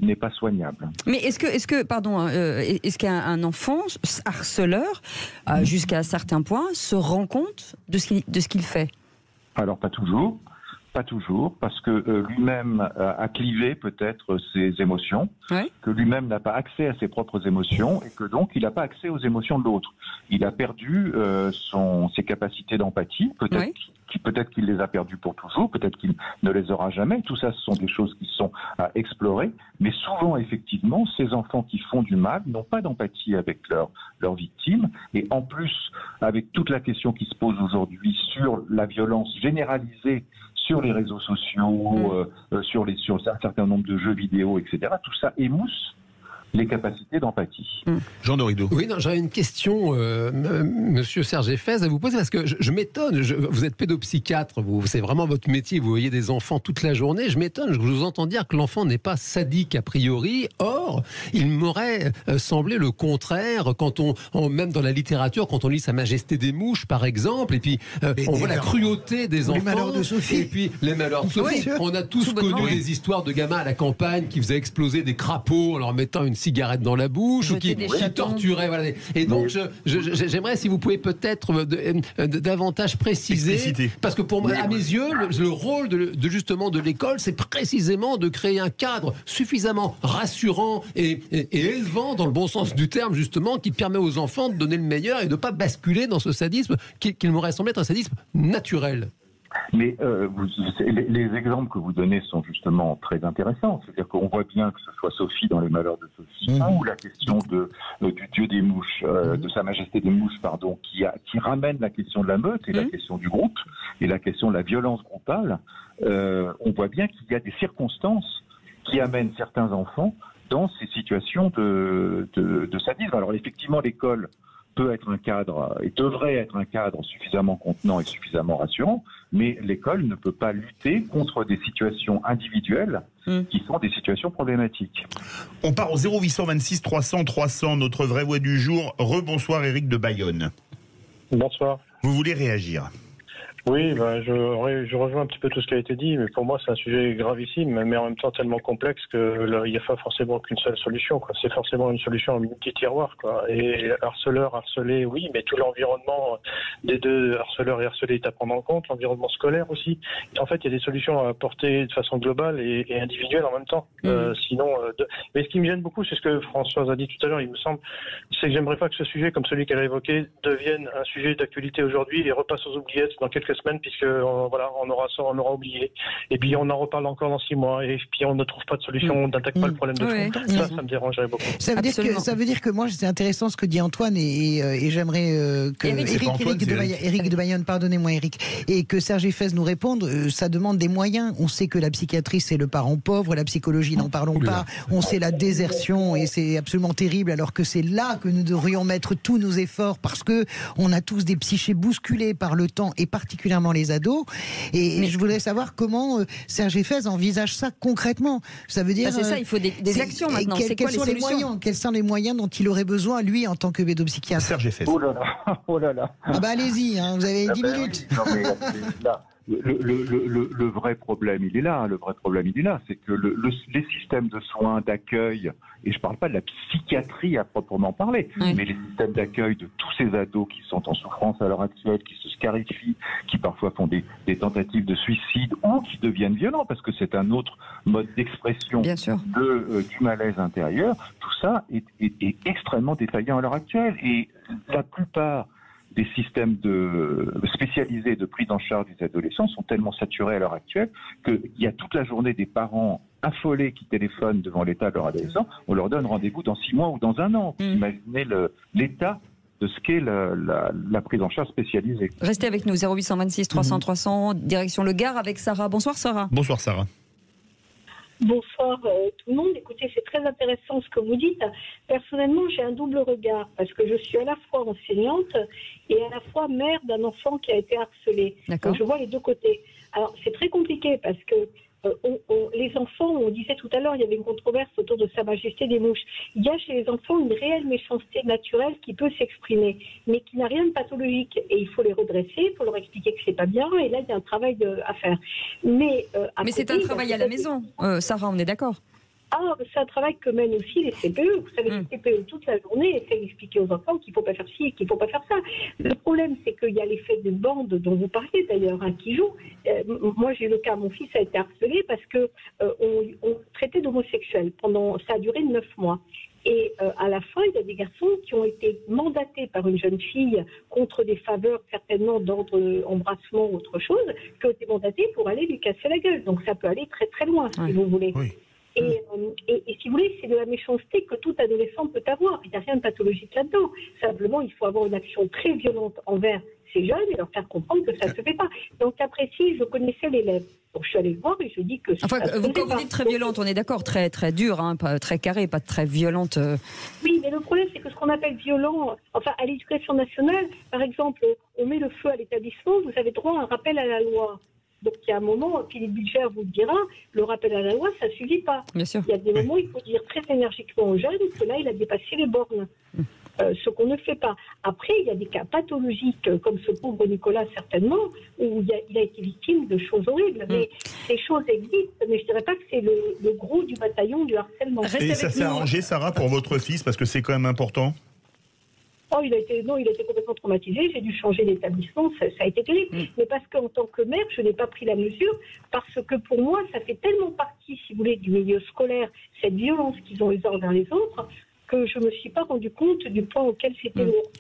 n'est pas soignable. Mais est-ce qu'un enfant harceleur, jusqu'à un certain point, se rend compte de ce qu'il fait ? Alors pas toujours. Pas toujours, parce que lui-même a clivé peut-être ses émotions, que lui-même n'a pas accès à ses propres émotions et que donc il n'a pas accès aux émotions de l'autre. Il a perdu ses capacités d'empathie, peut-être qu'il les a perdues pour toujours, peut-être qu'il ne les aura jamais. Tout ça, ce sont des choses qui sont à explorer, mais souvent, effectivement, ces enfants qui font du mal n'ont pas d'empathie avec leurs victimes, et en plus, avec toute la question qui se pose aujourd'hui sur la violence généralisée sur les réseaux sociaux, sur un certain nombre de jeux vidéo, etc. Tout ça émousse les capacités d'empathie. Jean Dorido. Oui, j'avais une question, monsieur Serge Effez, à vous poser, parce que je m'étonne, vous êtes pédopsychiatre, c'est vraiment votre métier, vous voyez des enfants toute la journée, je m'étonne, je vous entends dire que l'enfant n'est pas sadique a priori, or, il m'aurait semblé le contraire, quand même dans la littérature, quand on lit Sa Majesté des Mouches, par exemple, et puis on voit la cruauté des enfants. Les malheurs de Sophie. Et puis les malheurs de Sophie. On a tous connu des histoires de gamins à la campagne qui faisaient exploser des crapauds en leur mettant une cigarette dans la bouche, ou qui torturaient. Voilà. Et donc, j'aimerais, si vous pouvez peut-être davantage préciser, parce que à mes yeux, le rôle justement de l'école, c'est précisément de créer un cadre suffisamment rassurant et élevant, dans le bon sens du terme, justement, qui permet aux enfants de donner le meilleur et de ne pas basculer dans ce sadisme qui m'aurait semblé être un sadisme naturel. Mais les exemples que vous donnez sont justement très intéressants. C'est-à-dire qu'on voit bien que ce soit Sophie dans Les Malheurs de Sophie, ou la question du dieu des mouches, de Sa Majesté des Mouches, pardon, qui ramène la question de la meute et la question du groupe et la question de la violence groupale. On voit bien qu'il y a des circonstances qui amènent certains enfants dans ces situations de sadisme. Alors effectivement, l'école peut être un cadre et devrait être un cadre suffisamment contenant et suffisamment rassurant, mais l'école ne peut pas lutter contre des situations individuelles qui sont des situations problématiques. On part au 0826 300 300, notre vraie voix du jour. Rebonsoir Éric de Bayonne. Bonsoir. Vous voulez réagir ? Oui, je rejoins un petit peu tout ce qui a été dit, mais pour moi c'est un sujet gravissime, mais en même temps tellement complexe qu'il n'y a pas forcément qu'une seule solution. C'est forcément une solution en multi-tiroir. Et harceleur, harcelé, oui, mais tout l'environnement des deux harceleurs et harcelés est à prendre en compte, l'environnement scolaire aussi. En fait, il y a des solutions à apporter de façon globale et individuelle en même temps. Mais ce qui me gêne beaucoup, c'est ce que Françoise a dit tout à l'heure, il me semble, c'est que j'aimerais pas que ce sujet, comme celui qu'elle a évoqué, devienne un sujet d'actualité aujourd'hui et repasse aux oubliettes dans quelques semaines, puisque on aura oublié, et puis on en reparle encore dans 6 mois, et puis on ne trouve pas de solution, on n'attaque pas le problème de fond. Ça me dérangerait beaucoup. Ça veut dire que moi, c'est intéressant ce que dit Antoine, et j'aimerais que Éric de Bayonne, pardonnez-moi Éric, et que Serge Effez nous réponde. Ça demande des moyens. On sait que la psychiatrie c'est le parent pauvre, la psychologie n'en parlons pas. On sait la désertion, et c'est absolument terrible, alors que c'est là que nous devrions mettre tous nos efforts, parce que on a tous des psychés bousculés par le temps, et particulièrement particulièrement les ados. Et je voudrais savoir comment Serge Effez envisage ça concrètement. Ça veut dire... c'est ça, il faut des actions maintenant. C'est quoi les solutions ? Quels sont les moyens dont il aurait besoin, lui, en tant que pédopsychiatre ? Serge Effez. Oh là là. Ah bah allez-y, vous avez 10 minutes. Oui. Non, mais là, le vrai problème, il est là. Le vrai problème, il est là. C'est que les systèmes de soins, d'accueil, et je ne parle pas de la psychiatrie à proprement parler, mais les systèmes d'accueil de tous ces ados qui sont en souffrance à l'heure actuelle, qui se scarifient, qui parfois font des tentatives de suicide ou qui deviennent violents, parce que c'est un autre mode d'expression du malaise intérieur, tout ça est extrêmement défaillant à l'heure actuelle. Et la plupart des systèmes spécialisés de prise en charge des adolescents sont tellement saturés à l'heure actuelle qu'il y a toute la journée des parents affolés qui téléphonent devant l'état de leur adolescent. On leur donne rendez-vous dans 6 mois ou dans 1 an. Imaginez l'état de ce qu'est la prise en charge spécialisée. Restez avec nous, 0826 300 300, direction le Gard avec Sarah. Bonsoir Sarah. Bonsoir Sarah. Bonsoir tout le monde. Écoutez, c'est très intéressant ce que vous dites. Personnellement, j'ai un double regard parce que je suis à la fois enseignante et à la fois mère d'un enfant qui a été harcelé. Donc je vois les deux côtés. Alors c'est très compliqué parce que les enfants, on disait tout à l'heure, il y avait une controverse autour de Sa Majesté des mouches. Il y a chez les enfants une réelle méchanceté naturelle qui peut s'exprimer, mais qui n'a rien de pathologique. Et il faut les redresser, il faut leur expliquer que c'est pas bien, et là il y a un travail à faire. Mais c'est un travail à la maison, Sarah, on est d'accord? Ah, c'est un travail que mènent aussi les CPE. Vous savez, les CPE, toute la journée, essaient d'expliquer aux enfants qu'il ne faut pas faire ci et qu'il ne faut pas faire ça. Le problème, c'est qu'il y a l'effet de bande dont vous parliez d'ailleurs, qui joue. Moi, j'ai eu le cas, mon fils a été harcelé parce qu'on traitait d'homosexuel. Ça a duré 9 mois. Et à la fin, il y a des garçons qui ont été mandatés par une jeune fille contre des faveurs certainement d'ordre embrassement ou autre chose, qui ont été mandatés pour aller lui casser la gueule. Donc ça peut aller très très loin, si vous voulez. Oui. Et si vous voulez, c'est de la méchanceté que tout adolescent peut avoir. Il n'y a rien de pathologique là-dedans. Simplement, il faut avoir une action très violente envers ces jeunes et leur faire comprendre que ça ne se fait pas. Donc après, si je connaissais l'élève, donc je suis allée le voir et je dis que... Enfin, quand vous dites très violente, on est d'accord, très, très dure, pas très carrée, pas très violente. Oui, mais le problème, c'est que ce qu'on appelle violent, enfin à l'éducation nationale, par exemple, on met le feu à l'établissement, vous avez droit à un rappel à la loi. Donc il y a un moment, Philippe Bilger vous le dira, le rappel à la loi, ça ne suffit pas. Bien sûr. Il y a des moments où il faut dire très énergiquement aux jeunes que là, il a dépassé les bornes. Ce qu'on ne fait pas. Après, il y a des cas pathologiques, comme ce pauvre Nicolas certainement, où il a été victime de choses horribles. Mais ces choses existent, mais je ne dirais pas que c'est le gros du bataillon du harcèlement. Et ça s'est arrangé, Sarah, pour votre fils, parce que c'est quand même important? Oh, il a été complètement traumatisé, j'ai dû changer d'établissement, ça a été terrible. Mais parce qu'en tant que mère, je n'ai pas pris la mesure, parce que pour moi, ça fait tellement partie, si vous voulez, du milieu scolaire, cette violence qu'ils ont les uns envers les autres, que je ne me suis pas rendu compte du point auquel c'était lourd.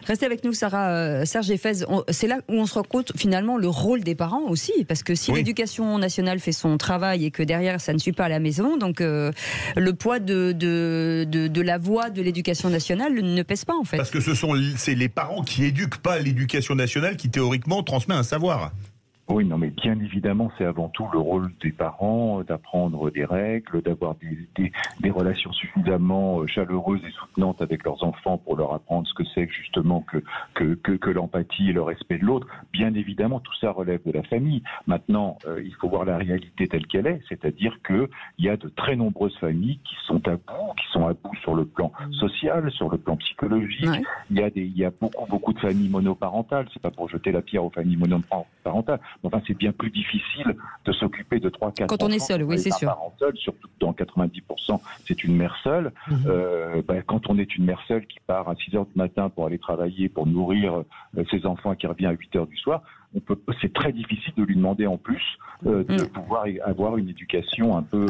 Restez avec nous, Sarah. Serge Effez, c'est là où on se rend compte finalement le rôle des parents aussi, parce que si l'éducation nationale fait son travail et que derrière ça ne suit pas à la maison, donc le poids de la voix de l'éducation nationale ne pèse pas en fait. Parce que c'est les parents qui éduquent pas l'éducation nationale qui théoriquement transmet un savoir. Oui, non, mais bien évidemment, c'est avant tout le rôle des parents d'apprendre des règles, d'avoir des relations suffisamment chaleureuses et soutenantes avec leurs enfants pour leur apprendre ce que c'est justement que l'empathie et le respect de l'autre. Bien évidemment, tout ça relève de la famille. Maintenant, il faut voir la réalité telle qu'elle est, c'est-à-dire qu'il y a de très nombreuses familles qui sont à bout sur le plan social, sur le plan psychologique. Ouais. Il y a beaucoup de familles monoparentales. C'est pas pour jeter la pierre aux familles monoparentales. Enfin, c'est bien plus difficile de s'occuper de 3-4 enfants. Quand on est seul, oui, c'est sûr. Seul, surtout dans 90%, c'est une mère seule. Quand on est une mère seule qui part à 6h du matin pour aller travailler, pour nourrir ses enfants et qui revient à 8h du soir, c'est très difficile de lui demander en plus de pouvoir avoir une éducation un peu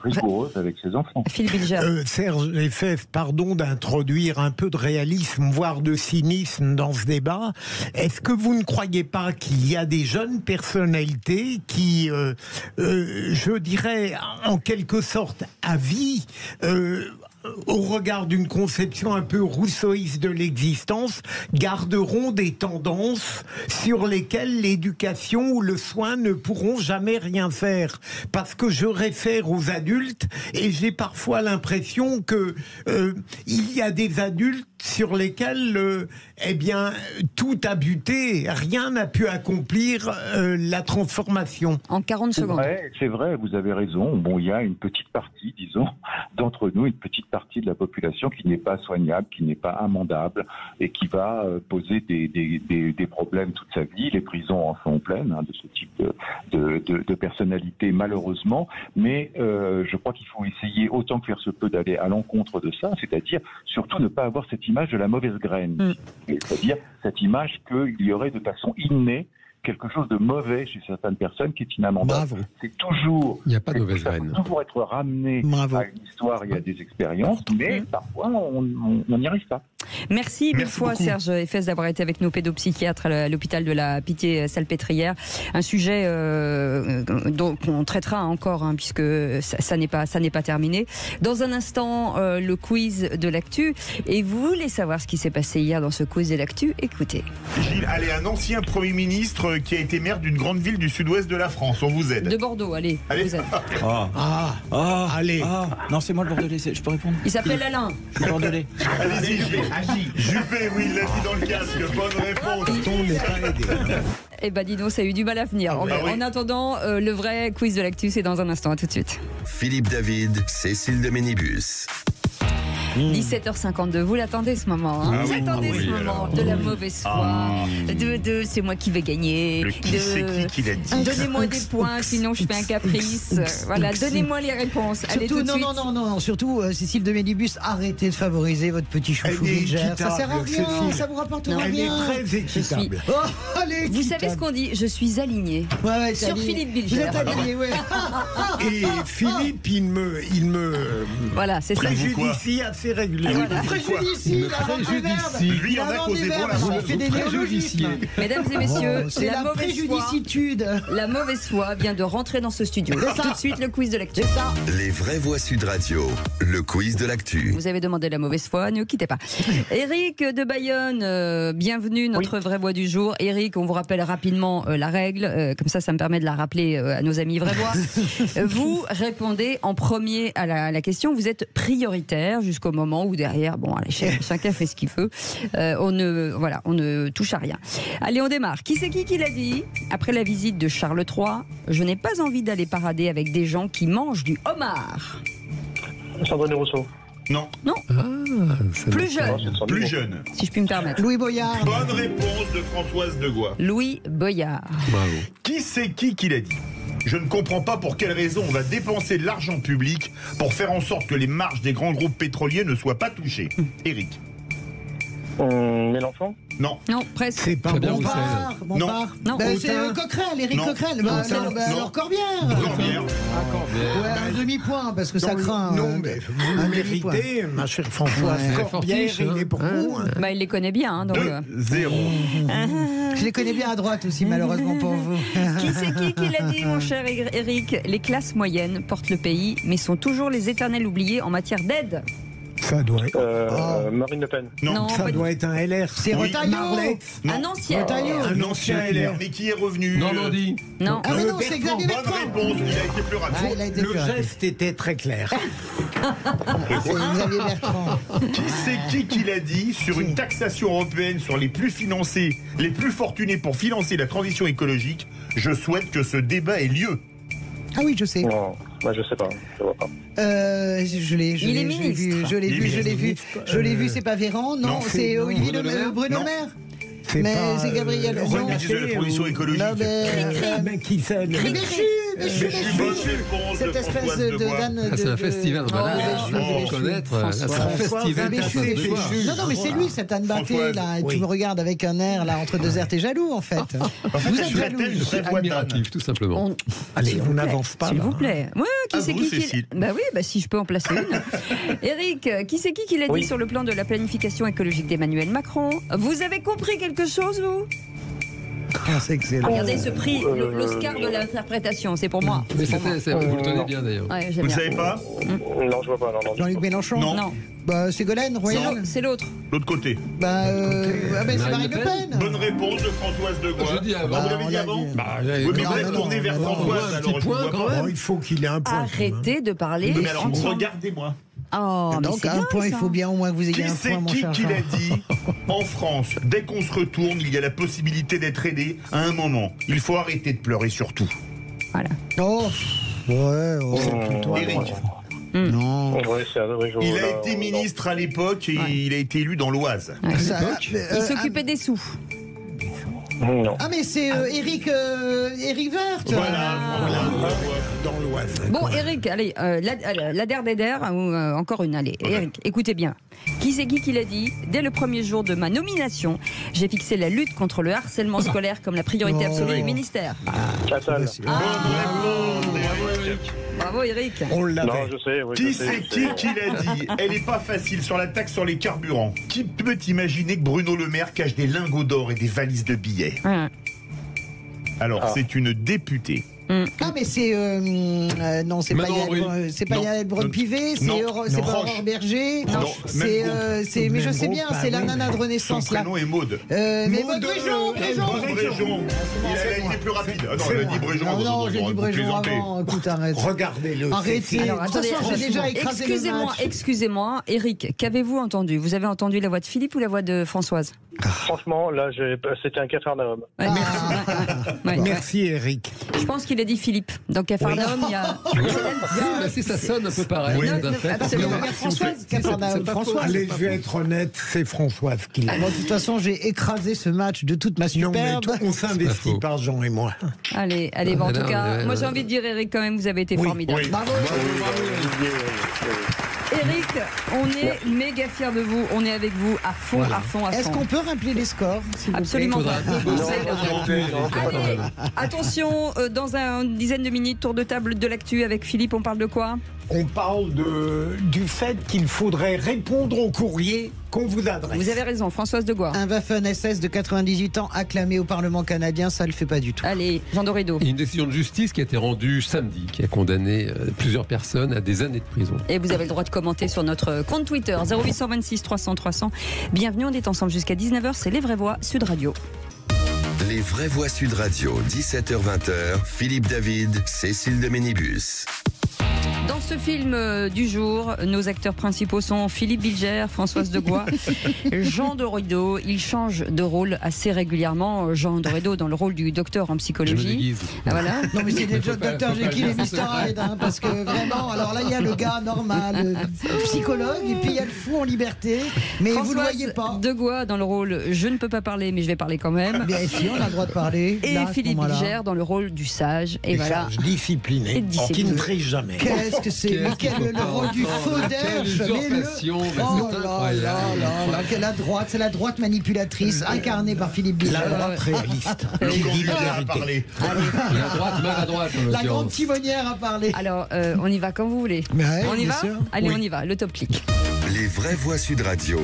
rigoureuse avec ses enfants. Philippe Bilger. Serge Effez, pardon d'introduire un peu de réalisme, voire de cynisme dans ce débat. Est-ce que vous ne croyez pas qu'il y a des jeunes personnalités qui, je dirais, en quelque sorte, à vie, au regard d'une conception un peu rousseauiste de l'existence, garderont des tendances sur lesquelles l'éducation ou le soin ne pourront jamais rien faire. Parce que je réfère aux adultes et j'ai parfois l'impression que il y a des adultes sur lesquels, eh bien, tout a buté, rien n'a pu accomplir la transformation. En 40 secondes. C'est vrai, vous avez raison. Bon, il y a une petite partie, disons, d'entre nous, une petite partie de la population qui n'est pas soignable, qui n'est pas amendable et qui va poser des problèmes toute sa vie. Les prisons en sont pleines de ce type de personnalité, malheureusement. Mais je crois qu'il faut essayer autant que faire se peut d'aller à l'encontre de ça, c'est-à-dire surtout ne pas avoir cette image de la mauvaise graine. C'est-à-dire cette image qu'il y aurait de façon innée quelque chose de mauvais chez certaines personnes qui est inamendable. C'est toujours... Il n'y a pas de mauvaise graine. Ça peut toujours être ramené à une histoire et à des expériences, mais parfois on n'y arrive pas. Merci mille fois beaucoup. Serge Effès d'avoir été avec nous, pédopsychiatre à l'hôpital de la Pitié-Salpêtrière. Un sujet dont on traitera encore, puisque ça n'est pas terminé. Dans un instant, le quiz de l'actu. Et vous voulez savoir ce qui s'est passé hier dans ce quiz de l'actu? Écoutez. Gilles, allez, un ancien Premier ministre qui a été maire d'une grande ville du sud-ouest de la France. On vous aide. De Bordeaux, allez. Vous aide. Allez. Non, c'est moi le Bordelais, je peux répondre. Il s'appelle Alain. Je suis Bordelais. Allez-y, Juppé, oui, il l'a dit dans le casque. Bonne réponse. On n'est pas aidé. Eh ben, dis donc, ça a eu du mal à venir. En attendant, le vrai quiz de l'actu, c'est dans un instant. À tout de suite. Philippe David, Cécile de Ménibus. 17h52, vous l'attendez ce moment, vous attendez ce moment de la mauvaise foi, de c'est moi qui vais gagner, qui l'a dit. Donnez-moi des points, sinon je fais un caprice. Voilà, donnez-moi les réponses. Allez, surtout, tout de suite. non, surtout Cécile de Ménibus, arrêtez de favoriser votre petit chouchou Gilgère. Ça sert à rien, ça vous rapportera rien. Elle est très équitable. Vous savez ce qu'on dit? Je suis alignée sur Philippe Bilger. Vous êtes aligné, ouais. Et Philippe, il me voilà, c'est ça. Préjudicie assez régulièrement. Lui, il y en a causé pour la fait des préjudiciés. Mesdames et messieurs, c'est la préjudicitude. La mauvaise foi vient de rentrer dans ce studio. Tout de suite, le quiz de l'actu. Les vraies voix Sud Radio, le quiz de l'actu. Vous avez demandé la mauvaise foi, ne quittez pas. Éric de Bayonne, bienvenue, notre vraie voix du jour. Éric, on vous rappelle rapidement la règle, comme ça me permet de la rappeler à nos amis vraie voix. Vous répondez en premier à la question, vous êtes prioritaire jusqu'au moment où derrière, bon, allez, chacun fait ce qu'il veut. On ne touche à rien. Allez, on démarre. Qui c'est qui l'a dit? Après la visite de Charles III, je n'ai pas envie d'aller parader avec des gens qui mangent du homard. Sandrine Rousseau. Non. Plus jeune. Si je puis me permettre. Louis Boyard. Bonne réponse de Françoise Degois. Louis Boyard. Bravo. Qui c'est qui l'a dit? Je ne comprends pas pour quelle raison on va dépenser de l'argent public pour faire en sorte que les marges des grands groupes pétroliers ne soient pas touchées. Éric. Mélenchon? Non. Non, presque. C'est pas Bompard. Non. C'est Coquerel, Éric Coquerel. Alors Corbière. Ouais, un demi-point, parce que ça craint. Non, mais vous le méritez, ma chère Françoise. Corbière, il est pour vous. Il les connaît bien. Donc 2-0. Je les connais bien à droite aussi, malheureusement pour vous. Qui c'est qui l'a dit, mon cher Éric? Les classes moyennes portent le pays, mais sont toujours les éternels oubliés en matière d'aide. Ça doit être... Marine Le Pen. Non, ça doit être un LR. C'est Retailleau. Un ancien. Un ancien LR, mais qui est revenu. Normandie. Non. Ah mais non, c'est Xavier Bonne Bertrand. réponse, il a été plus rapide. Le geste était très clair. C'est Xavier Bertrand. Qui c'est qui l'a dit sur une taxation européenne sur les plus financés, les plus fortunés pour financer la transition écologique? Je souhaite que ce débat ait lieu. Ah oui, je sais. Non, moi je sais pas, je vois pas. Je l'ai vu, c'est pas Véran, non, c'est Olivier Bruno Le Maire. Mais c'est Gabriel. C'est ministre de la transition écologique. Mais qui c'est? Béchu. Cette espèce de Dan. C'est un festival. Je vais reconnaître. C'est un festival. Non, mais c'est lui, cet Anne Batté, là. Tu me regardes avec un air, là, entre deux airs. T'es jaloux, en fait. Vous êtes jaloux. Admiratif, tout simplement. Allez, on n'avance pas. S'il vous plaît. Qui c'est qui? Bah oui, si je peux en placer une. Éric, qui c'est qui l'a dit sur le plan de la planification écologique d'Emmanuel Macron? Vous avez compris quelque chose, vous? C'est excellent. Regardez ce prix, l'Oscar de l'interprétation, c'est pour moi. Mais vous le tenez bien d'ailleurs. Ouais, vous ne savez pas? Non, je vois pas. Non. Jean-Luc Mélenchon? Non. Bah, Ségolène Royal? C'est l'autre. L'autre côté. C'est Marine Le Pen. Bonne réponse de Françoise Degois. Je dis avant. Vous l'avez dit avant? Oui, mais vous êtes tourné vers Françoise. Un petit point quand même. Il faut qu'il ait un point. Arrêtez de parler. Mais alors, regardez-moi. Oh, donc un point, il faut bien au moins que vous ayez un point, mon cher Qui Jean. l'a dit? En France, dès qu'on se retourne, il y a la possibilité d'être aidé à un moment. Il faut arrêter de pleurer surtout. Voilà. Oh, ouais, Éric. Non. Il a été ministre à l'époque et il a été élu dans l'Oise. Il s'occupait des sous. Non. Ah mais c'est Éric Woerth. Voilà. Dans l'Oise. Bon, Éric, allez, la der des der, ou encore une, allez. Éric, écoutez bien. Qui c'est qui l'a dit? Dès le premier jour de ma nomination, j'ai fixé la lutte contre le harcèlement scolaire comme la priorité absolue du ministère. Bravo, Éric. On l'avait. Non, je sais. Oui, Qui je sais, c'est qui l'a dit? Elle est pas facile sur la taxe sur les carburants. Qui peut imaginer que Bruno Le Maire cache des lingots d'or et des valises de billets? Alors, c'est une députée. Ah mais c'est non, c'est pas Yael Braun-Pivet, c'est pas Aurore Berger, c'est mais je sais bien, c'est la nana de Renaissance. Son prénom est Maude. Mais Maude Bréjon. Elle a été plus rapide. Non, elle a dit Bréjon. Non, j'ai dit Bréjon avant. Écoute, arrête. Regardez-le. Arrêtez. Alors, attendez, j'ai déjà écrasé le match. Excusez-moi, Éric, qu'avez-vous entendu? Vous avez entendu la voix de Philippe ou la voix de Françoise? Franchement, là, c'était un Capharnaüm. Merci, Éric. Je pense qu'il a dit Philippe. Dans Capharnaüm, il y a. Si ça sonne un peu pareil. Françoise. Allez, je vais être honnête, c'est Françoise qui l'a. De toute façon, j'ai écrasé ce match de toute ma superbe. Non, mais on s'investit pas, Jean et moi. Allez, bon, en tout cas, moi j'ai envie de dire, Éric, quand même, vous avez été formidable. Bravo. Éric, on est méga fiers de vous. On est avec vous à fond, à fond. Est-ce qu'on peut rappeler les scores? Absolument pas. Allez, attention, dans une dizaine de minutes, tour de table de l'actu avec Philippe. On parle de quoi? On parle du fait qu'il faudrait répondre au courrier qu'on vous adresse. Vous avez raison, Françoise Degois. Un Waffen-SS de 98 ans acclamé au Parlement canadien, ça le fait pas du tout. Allez, Jean Dorido. Une décision de justice qui a été rendue samedi, qui a condamné plusieurs personnes à des années de prison. Et vous avez le droit de commenter sur notre compte Twitter 0826 300 300. Bienvenue, on est ensemble jusqu'à 19h, c'est Les Vraies Voix Sud Radio. Les Vraies Voix Sud Radio, 17h-20h, Philippe David, Cécile de Ménibus. Dans ce film du jour, nos acteurs principaux sont Philippe Bilger, Françoise Degois, Jean Dorido. Il change de rôle assez régulièrement. Jean Dorido dans le rôle du docteur en psychologie. Voilà. Non mais c'est des docteurs Jekyll et Mr Hyde, hein, parce que vraiment, alors là il y a le gars normal, le psychologue, et puis il y a le fou en liberté, mais Françoise vous ne le voyez pas. Degois dans le rôle je ne peux pas parler, mais je vais parler quand même. Bien si, on a le droit de parler. Et là, Philippe Bilger dans le rôle du sage. Et voilà. Sage discipliné, qui ne triche jamais. Qu'est-ce que c'est? Le rôle du faudeur. Oh là là là, la droite, c'est la droite manipulatrice incarnée par Philippe Bilger. La droite réaliste. A parlé. La droite, maladroite. La grande timonière a parlé. Alors, on y va quand vous voulez. On y va? Allez, on y va. Le top clic. Les Vraies Voix Sud Radio,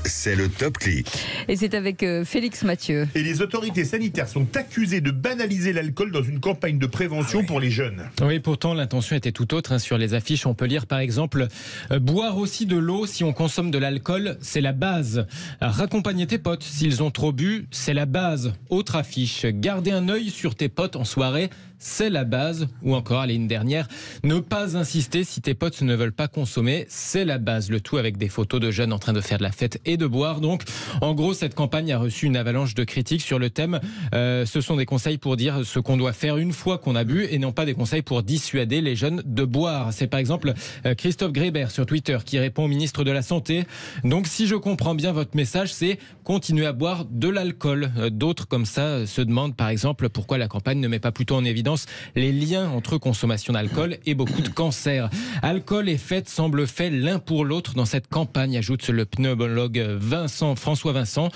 c'est le top clic. Et c'est avec Félix Mathieu. Et les autorités sanitaires sont accusées de banaliser l'alcool dans une campagne de prévention pour les jeunes. Oui, pourtant l'intention était tout autre. Sur les affiches, on peut lire par exemple boire aussi de l'eau si on consomme de l'alcool, c'est la base. Raccompagner tes potes s'ils ont trop bu, c'est la base. Autre affiche, garder un œil sur tes potes en soirée, c'est la base. Ou encore, allez, une dernière, ne pas insister si tes potes ne veulent pas consommer, c'est la base. Le tout avec des photos de jeunes en train de faire de la fête et de boire. Donc, en gros, cette campagne a reçu une avalanche de critiques sur le thème. Ce sont des conseils pour dire ce qu'on doit faire une fois qu'on a bu et non pas des conseils pour dissuader les jeunes de boire. C'est par exemple Christophe Grébert sur Twitter qui répond au ministre de la Santé. Donc, si je comprends bien votre message, c'est continuer à boire de l'alcool. D'autres comme ça se demandent par exemple pourquoi la campagne ne met pas plutôt en évidence les liens entre consommation d'alcool et beaucoup de cancers. Alcool et fête semblent faits l'un pour l'autre dans cette campagne, ajoute le pneumologue François Vincent,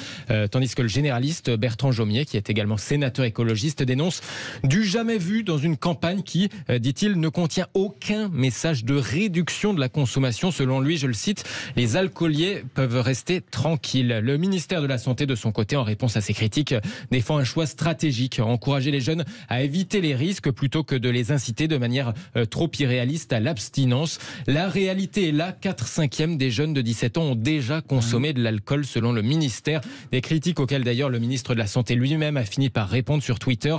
tandis que le généraliste Bertrand Jomier, qui est également sénateur écologiste, dénonce du jamais vu dans une campagne qui, dit-il, ne contient aucun message de réduction de la consommation. Selon lui, je le cite, les alcooliers peuvent rester tranquilles. Le ministère de la Santé, de son côté, en réponse à ces critiques, défend un choix stratégique, encourager les jeunes à éviter les risques risque plutôt que de les inciter de manière trop irréaliste à l'abstinence. La réalité est là, 4/5 des jeunes de 17 ans ont déjà consommé de l'alcool selon le ministère. Des critiques auxquelles d'ailleurs le ministre de la Santé lui-même a fini par répondre sur Twitter.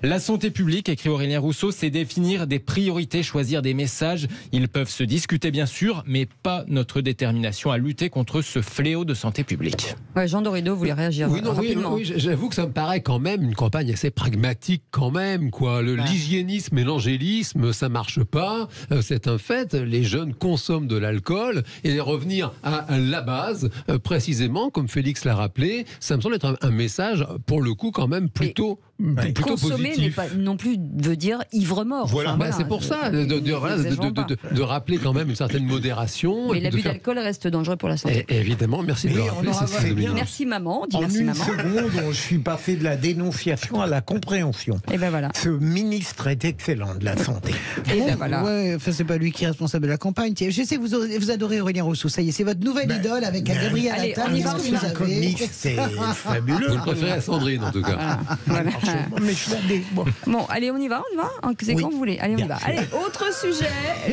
La santé publique, écrit Aurélien Rousseau, c'est définir des priorités, choisir des messages. Ils peuvent se discuter bien sûr, mais pas notre détermination à lutter contre ce fléau de santé publique. Ouais, Jean Dorido voulait réagir rapidement. Oui, j'avoue que ça me paraît quand même une campagne assez pragmatique quand même, quoi. L'hygiénisme et l'angélisme, ça marche pas. C'est un fait. Les jeunes consomment de l'alcool et revenir à la base, précisément, comme Félix l'a rappelé, ça me semble être un message, pour le coup, quand même plutôt consommer positif. n'est pas non plus veut dire ivre mort. Voilà, c'est pour ça, de rappeler quand même une certaine modération. Mais l'abus d'alcool reste dangereux pour la santé. Évidemment, merci de le rappeler. Merci maman. En une seconde, je suis passé de la dénonciation à la compréhension. Et ben voilà. Ce ministre est excellent de la santé. Et ben voilà. Ouais, enfin, c'est pas lui qui est responsable de la campagne. Je sais que vous adorez Aurélien Rousseau. Ça y est, c'est votre nouvelle idole avec Gabriel Attal. C'est comique, c'est fabuleux. Vous le préférez à Sandrine, en tout cas. Voilà. Mais je l'ai. Bon, allez, on y va. C'est quand vous voulez. Allez, on y va. Allez, autre sujet.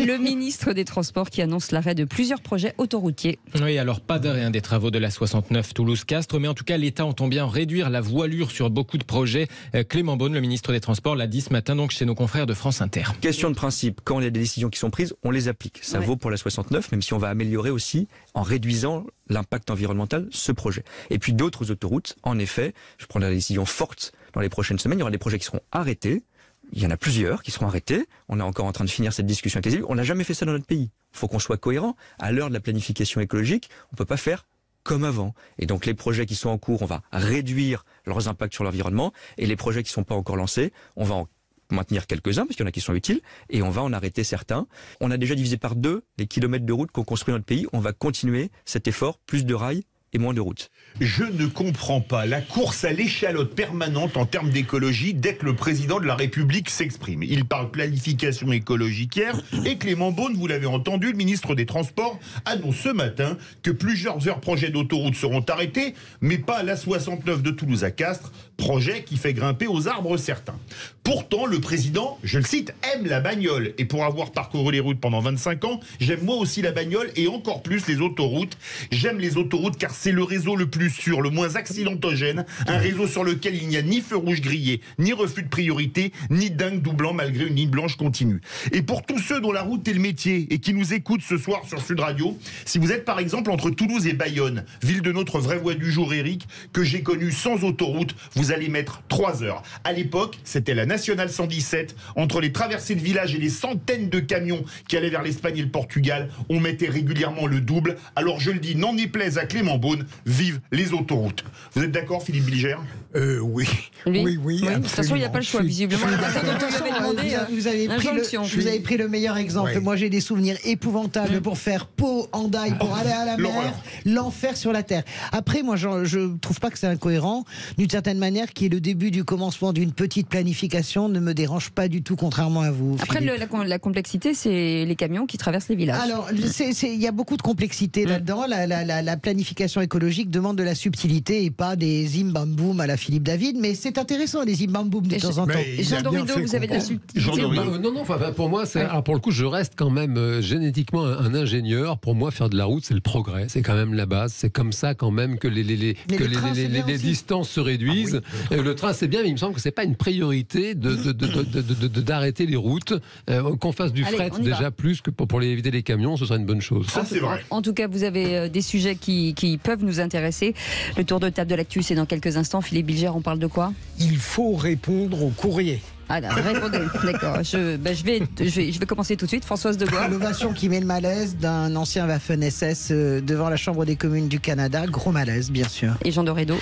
Le ministre des Transports qui annonce l'arrêt de plusieurs projets autoroutiers. Oui, alors pas d'arrêt des travaux de la 69 Toulouse-Castres, mais en tout cas, l'État entend bien réduire la voilure sur beaucoup de projets. Clément Beaune, le ministre des Transports, l'a dit ce matin donc chez nos confrères de France Inter. Question de principe, quand il y a des décisions qui sont prises, on les applique. Ça vaut pour la 69, même si on va améliorer aussi en réduisant l'impact environnemental ce projet. Et puis d'autres autoroutes, en effet, je prendrai la décision forte dans les prochaines semaines, il y aura des projets qui seront arrêtés. Il y en a plusieurs qui seront arrêtés. On est encore en train de finir cette discussion avec les élus. On n'a jamais fait ça dans notre pays. Il faut qu'on soit cohérent. À l'heure de la planification écologique, on ne peut pas faire comme avant. Et donc les projets qui sont en cours, on va réduire leurs impacts sur l'environnement. Et les projets qui ne sont pas encore lancés, on va en maintenir quelques-uns, parce qu'il y en a qui sont utiles, et on va en arrêter certains. On a déjà divisé par 2 les kilomètres de route qu'on construit dans notre pays. On va continuer cet effort, plus de rails et moins de routes. Je ne comprends pas la course à l'échalote permanente en termes d'écologie dès que le président de la République s'exprime. Il parle planification écologique hier, et Clément Beaune, vous l'avez entendu, le ministre des Transports, annonce ce matin que plusieurs projets d'autoroute seront arrêtés, mais pas la 69 de Toulouse à Castres, projet qui fait grimper aux arbres certains. Pourtant, le président, je le cite, aime la bagnole. Et pour avoir parcouru les routes pendant 25 ans, j'aime moi aussi la bagnole et encore plus les autoroutes. J'aime les autoroutes car c'est le réseau le plus sûr, le moins accidentogène, un réseau sur lequel il n'y a ni feu rouge grillé, ni refus de priorité, ni dingue doublant malgré une ligne blanche continue. Et pour tous ceux dont la route est le métier et qui nous écoutent ce soir sur Sud Radio, si vous êtes par exemple entre Toulouse et Bayonne, ville de notre vraie voix du jour Eric, que j'ai connue sans autoroute, vous allez mettre 3 heures. À l'époque, c'était la nationale 117, entre les traversées de villages et les centaines de camions qui allaient vers l'Espagne et le Portugal, on mettait régulièrement le double. Alors je le dis, n'en déplaise à Clément Beaune, vive les autoroutes. Vous êtes d'accord, Philippe Bilger ? Oui. Oui, de toute façon, il n'y a pas le choix, visiblement. Vous avez pris le meilleur exemple. Ouais. Moi, j'ai des souvenirs épouvantables pour faire Pau, Hendaye, pour aller à la mer, l'enfer sur la terre. Après, moi, je ne trouve pas que c'est incohérent. D'une certaine manière, qui est le début du commencement d'une petite planification, ne me dérange pas du tout, contrairement à vous. Après, la complexité, c'est les camions qui traversent les villages. Alors, il y a beaucoup de complexité là-dedans. La planification écologique demande de la subtilité et pas des zim-bam-boum à la Philippe David, mais c'est intéressant, les zim-bam-boum de temps en temps. Jean Dorido, vous avez de la subtilité. Non, pour moi, pour le coup, je reste quand même génétiquement un ingénieur. Pour moi, faire de la route, c'est le progrès. C'est quand même la base. C'est comme ça quand même que les distances se réduisent. Le train, c'est bien, mais il me semble que c'est pas une priorité d'arrêter les routes. Qu'on fasse du fret déjà plus que pour éviter les camions, ce serait une bonne chose. Ça, c'est vrai. En tout cas, vous avez des sujets qui peuvent nous intéresser. Le tour de table de l'actu, c'est dans quelques instants. Philippe Bilger, on parle de quoi ? Il faut répondre au courrier. Alors, répondez. D'accord. Je vais commencer tout de suite. Françoise Degois. L'ovation qui met le malaise d'un ancien Waffen-SS devant la Chambre des communes du Canada. Gros malaise, bien sûr. Et Jean Dorido.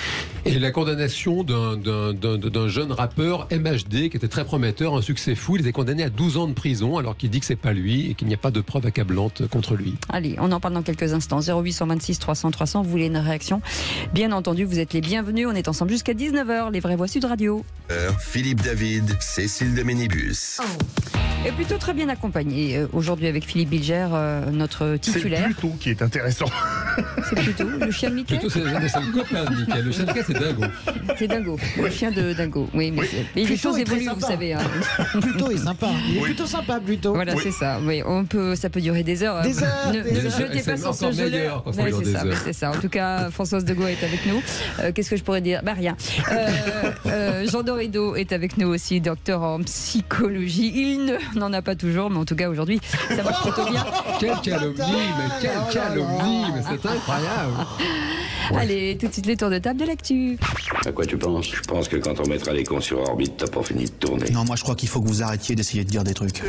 Et la condamnation d'un jeune rappeur MHD qui était très prometteur, un succès fou. Il était condamné à 12 ans de prison alors qu'il dit que c'est pas lui et qu'il n'y a pas de preuves accablantes contre lui. Allez, on en parle dans quelques instants. 0826 300 300. Vous voulez une réaction ? Bien entendu, vous êtes les bienvenus. On est ensemble jusqu'à 19h. Les vraies voix Sud Radio. Philippe David, Cécile de Ménibus. est plutôt très bien accompagné aujourd'hui avec Philippe Bilger, notre titulaire. C'est Pluto qui est intéressant. C'est Pluto, le chien de Mickey. Pluto, c'est le copain de Mickey. Le chien de Mickey, c'est Dingo. C'est Dingo, le chien de Dingo. Oui, mais les choses évoluent, vous savez. Hein. Pluto est sympa. Il est plutôt sympa, Pluto. Voilà, c'est ça. Oui, ça peut durer des heures. Des heures. Ne jetez pas sur ce jeu. C'est ça. En tout cas, Françoise Degaut est avec nous. Qu'est-ce que je pourrais dire ? Rien. Jean Dorido est avec nous aussi, docteur en psychologie. Il n'en a pas toujours, mais en tout cas aujourd'hui, ça marche plutôt bien. Quelle calomnie, mais c'est incroyable. Ouais. Allez, tout de suite les tours de table de l'actu. À quoi tu penses ? Je pense que quand on mettra les cons sur orbite, t'as pas fini de tourner. Non, moi je crois qu'il faut que vous arrêtiez d'essayer de dire des trucs.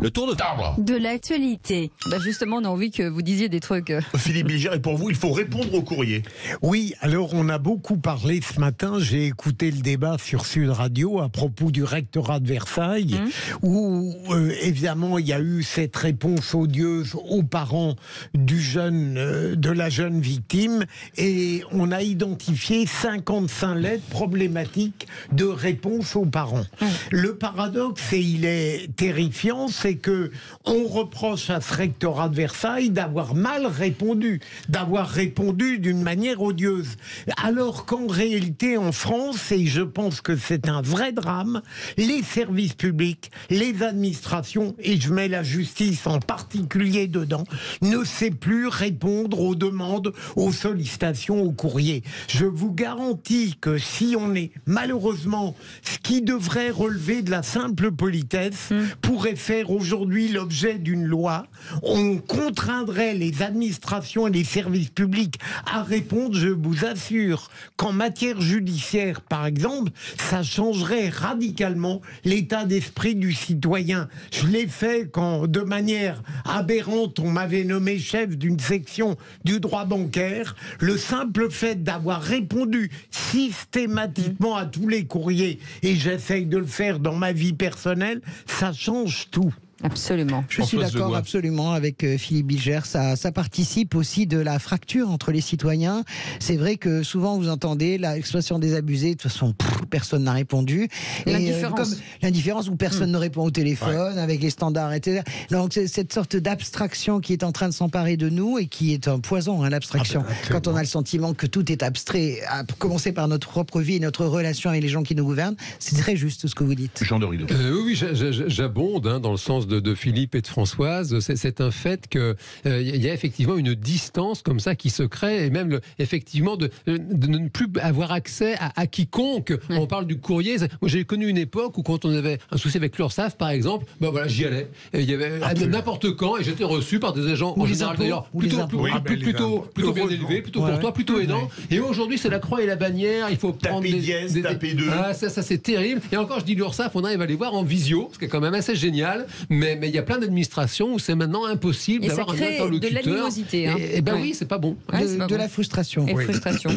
Le tour de table de l'actualité. Justement, on a envie que vous disiez des trucs. Philippe Bilger, et pour vous, il faut répondre au courrier. Oui, alors on a beaucoup parlé ce matin, j'ai écouté le débat sur Sud Radio à propos du rectorat de Versailles, où évidemment il y a eu cette réponse odieuse aux parents de la jeune victime, et on a identifié 55 lettres problématiques de réponse aux parents. Le paradoxe, et il est terrifiant, c'est que on reproche à ce rectorat de Versailles d'avoir mal répondu, d'avoir répondu d'une manière odieuse, alors qu'en réalité en France, et je pense que c'est un vrai drame, les services publics, les administrations, et je mets la justice en particulier dedans, ne sait plus répondre aux demandes, aux sollicitations, aux courriers. Je vous garantis que si on est malheureusement ce qui devrait relever de la simple politesse pourrait faire aujourd'hui l'objet d'une loi, on contraindrait les administrations et les services publics à répondre. Je vous assure qu'en matière judiciaire, par exemple, ça changerait radicalement l'état d'esprit du citoyen. Je l'ai fait quand, de manière aberrante, on m'avait nommé chef d'une section du droit bancaire. Le simple fait d'avoir répondu systématiquement à tous les courriers, et j'essaye de le faire dans ma vie personnelle, ça change tout. Absolument. Je suis d'accord absolument avec Philippe Bilger. Ça participe aussi de la fracture entre les citoyens. C'est vrai que souvent vous entendez l'expression des abusés. De toute façon, personne n'a répondu. L'indifférence. L'indifférence où personne ne répond au téléphone, avec les standards, etc. Donc c'est cette sorte d'abstraction qui est en train de s'emparer de nous et qui est un poison, l'abstraction. Quand on a le sentiment que tout est abstrait, à commencer par notre propre vie et notre relation avec les gens qui nous gouvernent, c'est très juste ce que vous dites. Jean Dorido. Oui, j'abonde dans le sens de Philippe et de Françoise. C'est un fait qu'il y a effectivement une distance comme ça qui se crée, et même effectivement de ne plus avoir accès à quiconque. On parle du courrier. Moi, j'ai connu une époque où quand on avait un souci avec l'URSSAF, par exemple, ben voilà, j'y allais. Et il y avait n'importe quand, et j'étais reçu par des agents en général d'ailleurs plutôt bien élevés, plutôt courtois, plutôt aidants. Et aujourd'hui, c'est la croix et la bannière. Il faut prendre taper dièse, taper 2. Ah, ça c'est terrible. Et encore, je dis l'URSSAF, on arrive à les voir en visio, ce qui est quand même assez génial. Mais il y a plein d'administrations où c'est maintenant impossible d'avoir un interlocuteur. De l'animosité. Hein. Et ben oui, c'est pas bon. De la frustration. Et frustration.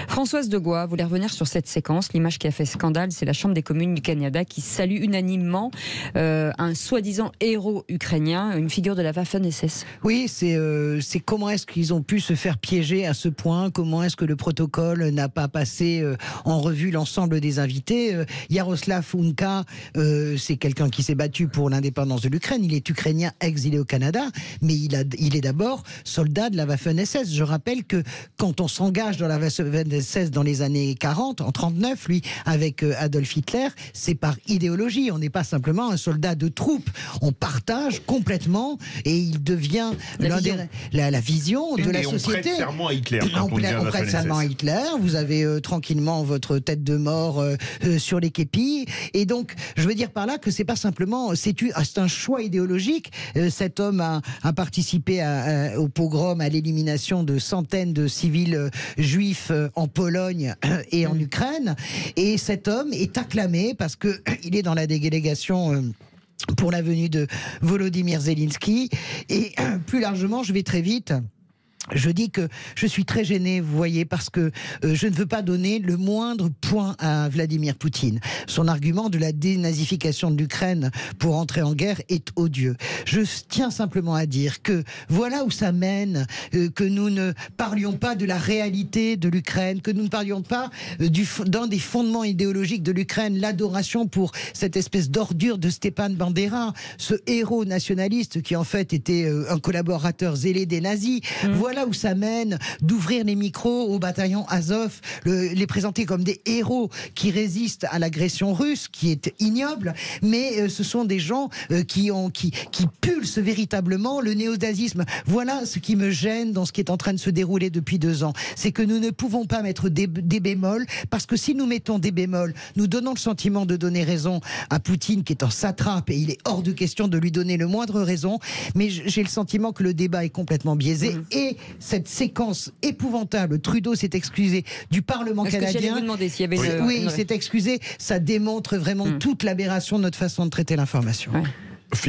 Françoise Degaut voulait revenir sur cette séquence. L'image qui a fait scandale, c'est la Chambre des communes du Canada qui salue unanimement un soi-disant héros ukrainien, une figure de la Waffen-SS. Oui, c'est comment est-ce qu'ils ont pu se faire piéger à ce point, comment est-ce que le protocole n'a pas passé en revue l'ensemble des invités. Yaroslav Unka, c'est quelqu'un qui s'est battu pour l'indépendance de l'Ukraine. Il est ukrainien exilé au Canada, mais il est d'abord soldat de la Waffen-SS. Je rappelle que quand on s'engage dans la Waffen-SS dans les années 40, en 39, lui, avec Adolf Hitler, c'est par idéologie. On n'est pas simplement un soldat de troupe. On partage complètement et il devient la vision de la société. On prête serment à Hitler. On prête serment à Hitler. Vous avez tranquillement votre tête de mort sur les képis. Et donc, je veux dire par là que c'est pas simplement, c'est un choix idéologique. Cet homme a participé au pogrom, à l'élimination de centaines de civils juifs en Pologne et en Ukraine. Et cet homme est acclamé parce que il est dans la délégation pour la venue de Volodymyr Zelensky. Et plus largement, je vais très vite. Je dis que je suis très gêné, vous voyez, parce que je ne veux pas donner le moindre point à Vladimir Poutine. Son argument de la dénazification de l'Ukraine pour entrer en guerre est odieux. Je tiens simplement à dire que voilà où ça mène, que nous ne parlions pas de la réalité de l'Ukraine, que nous ne parlions pas d'un des fondements idéologiques de l'Ukraine, l'adoration pour cette espèce d'ordure de Stepan Bandera, ce héros nationaliste qui en fait était un collaborateur zélé des nazis. Voilà où ça mène d'ouvrir les micros au bataillon Azov, les présenter comme des héros qui résistent à l'agression russe, qui est ignoble, mais ce sont des gens qui pulsent véritablement le néonazisme. Voilà ce qui me gêne dans ce qui est en train de se dérouler depuis 2 ans. C'est que nous ne pouvons pas mettre des bémols, parce que si nous mettons des bémols, nous donnons le sentiment de donner raison à Poutine, qui est un satrape, et il est hors de question de lui donner le moindre raison, mais j'ai le sentiment que le débat est complètement biaisé, et cette séquence épouvantable, Trudeau s'est excusé du Parlement canadien. Oui, il s'est excusé. Ça démontre vraiment toute l'aberration de notre façon de traiter l'information. Ouais.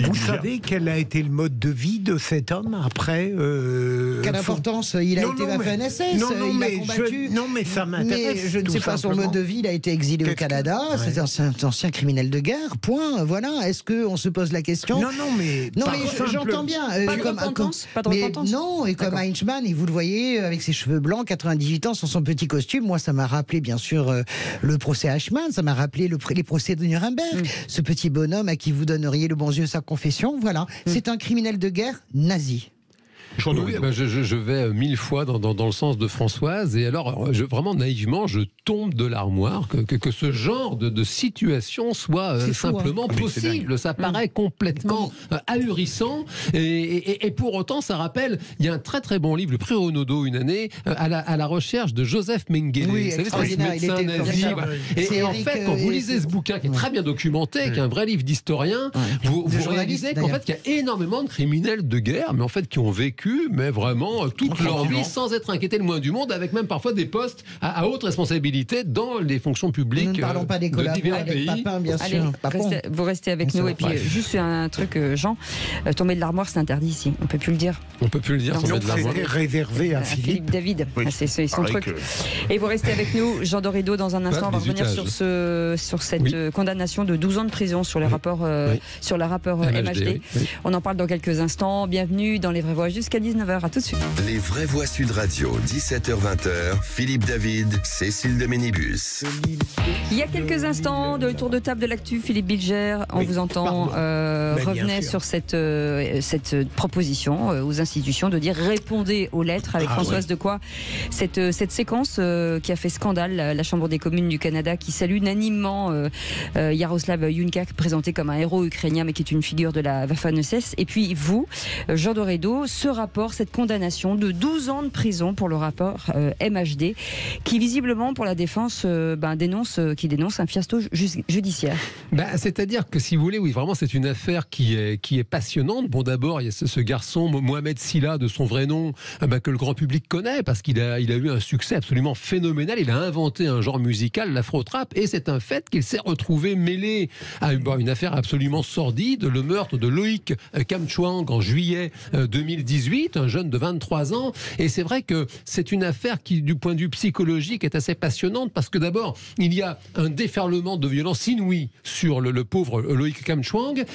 Vous savez quel a été le mode de vie de cet homme après Quelle importance il a été Waffen-SS, il a combattu. Non mais ça m'intéresse. Mais je ne sais pas son mode de vie. Il a été exilé au Canada. C'est un ancien criminel de guerre. Point. Voilà. Est-ce qu'on se pose la question? Non, mais j'entends bien. Pas de repentance. Non. Et comme Eichmann, et vous le voyez avec ses cheveux blancs, 98 ans, sur son petit costume. Moi, ça m'a rappelé bien sûr le procès Eichmann. Ça m'a rappelé les procès de Nuremberg. Ce petit bonhomme à qui vous donneriez le bon Dieu sa confession, voilà. C'est un criminel de guerre nazi. Oui, je vais 1000 fois dans le sens de Françoise, et alors vraiment naïvement je tombe de l'armoire que ce genre de situation soit simplement possible. Ça paraît complètement ahurissant, et pour autant ça rappelle, il y a un très très bon livre, le prix Renaudot une année, à la recherche de Joseph Mengele. Oui, extraordinaire, il était nazi. Et en fait, quand vous lisez ce bouquin qui est très bien documenté, qui est un vrai livre d'historien, vous réalisez qu'en fait il y a énormément de criminels de guerre, mais en fait qui ont vécu, mais vraiment toute leur vie sans être inquiétés le moins du monde, avec même parfois des postes à haute responsabilité dans les fonctions publiques. Nous ne parlons pas des collaborateurs avec Papin, bien sûr. Vous restez avec nous. Et puis juste un truc, Jean, tomber de l'armoire, c'est interdit ici. On peut plus le dire. On peut plus le dire. Tomber de l'armoire. C'était réservé à Philippe David. Oui. C'est son truc. Et vous restez avec nous, Jean Dorido. Dans un instant, on va revenir sur cette condamnation de 12 ans de prison sur les rapports sur le rappeur MHD. On en parle dans quelques instants. Bienvenue dans Les Vraies Voix jusqu'à 19h. À tout de suite. Les Vraies Voix Sud Radio, 17h-20h. Philippe David, Cécile de Ménibus. Il y a quelques instants, de tour de table de l'actu, Philippe Bilger, on vous entend, revenait sur cette proposition aux institutions de dire répondez aux lettres avec Françoise Decoy. Cette séquence qui a fait scandale, la Chambre des communes du Canada qui salue unanimement Yaroslav Yunkak, présenté comme un héros ukrainien mais qui est une figure de la Waffen-SS. Et puis vous, Jean Dorido, ce rapport, cette condamnation de 12 ans de prison pour le rapport MHD, qui visiblement pour la défense dénonce un fiasco judiciaire. C'est-à-dire que si vous voulez, oui, vraiment c'est une affaire qui est passionnante. Bon, d'abord il y a ce garçon Mohamed Silla, de son vrai nom, que le grand public connaît parce qu'il a eu un succès absolument phénoménal. Il a inventé un genre musical, l'afro-trap, et c'est un fait qu'il s'est retrouvé mêlé à une affaire absolument sordide, le meurtre de Loïc Kamchwang en juillet 2018, un jeune de 23 ans. Et c'est vrai que c'est une affaire qui, du point de vue psychologique, est assez passionnante parce que d'abord, il y a un déferlement de violence inouïe sur le pauvre Loïc Kamchwang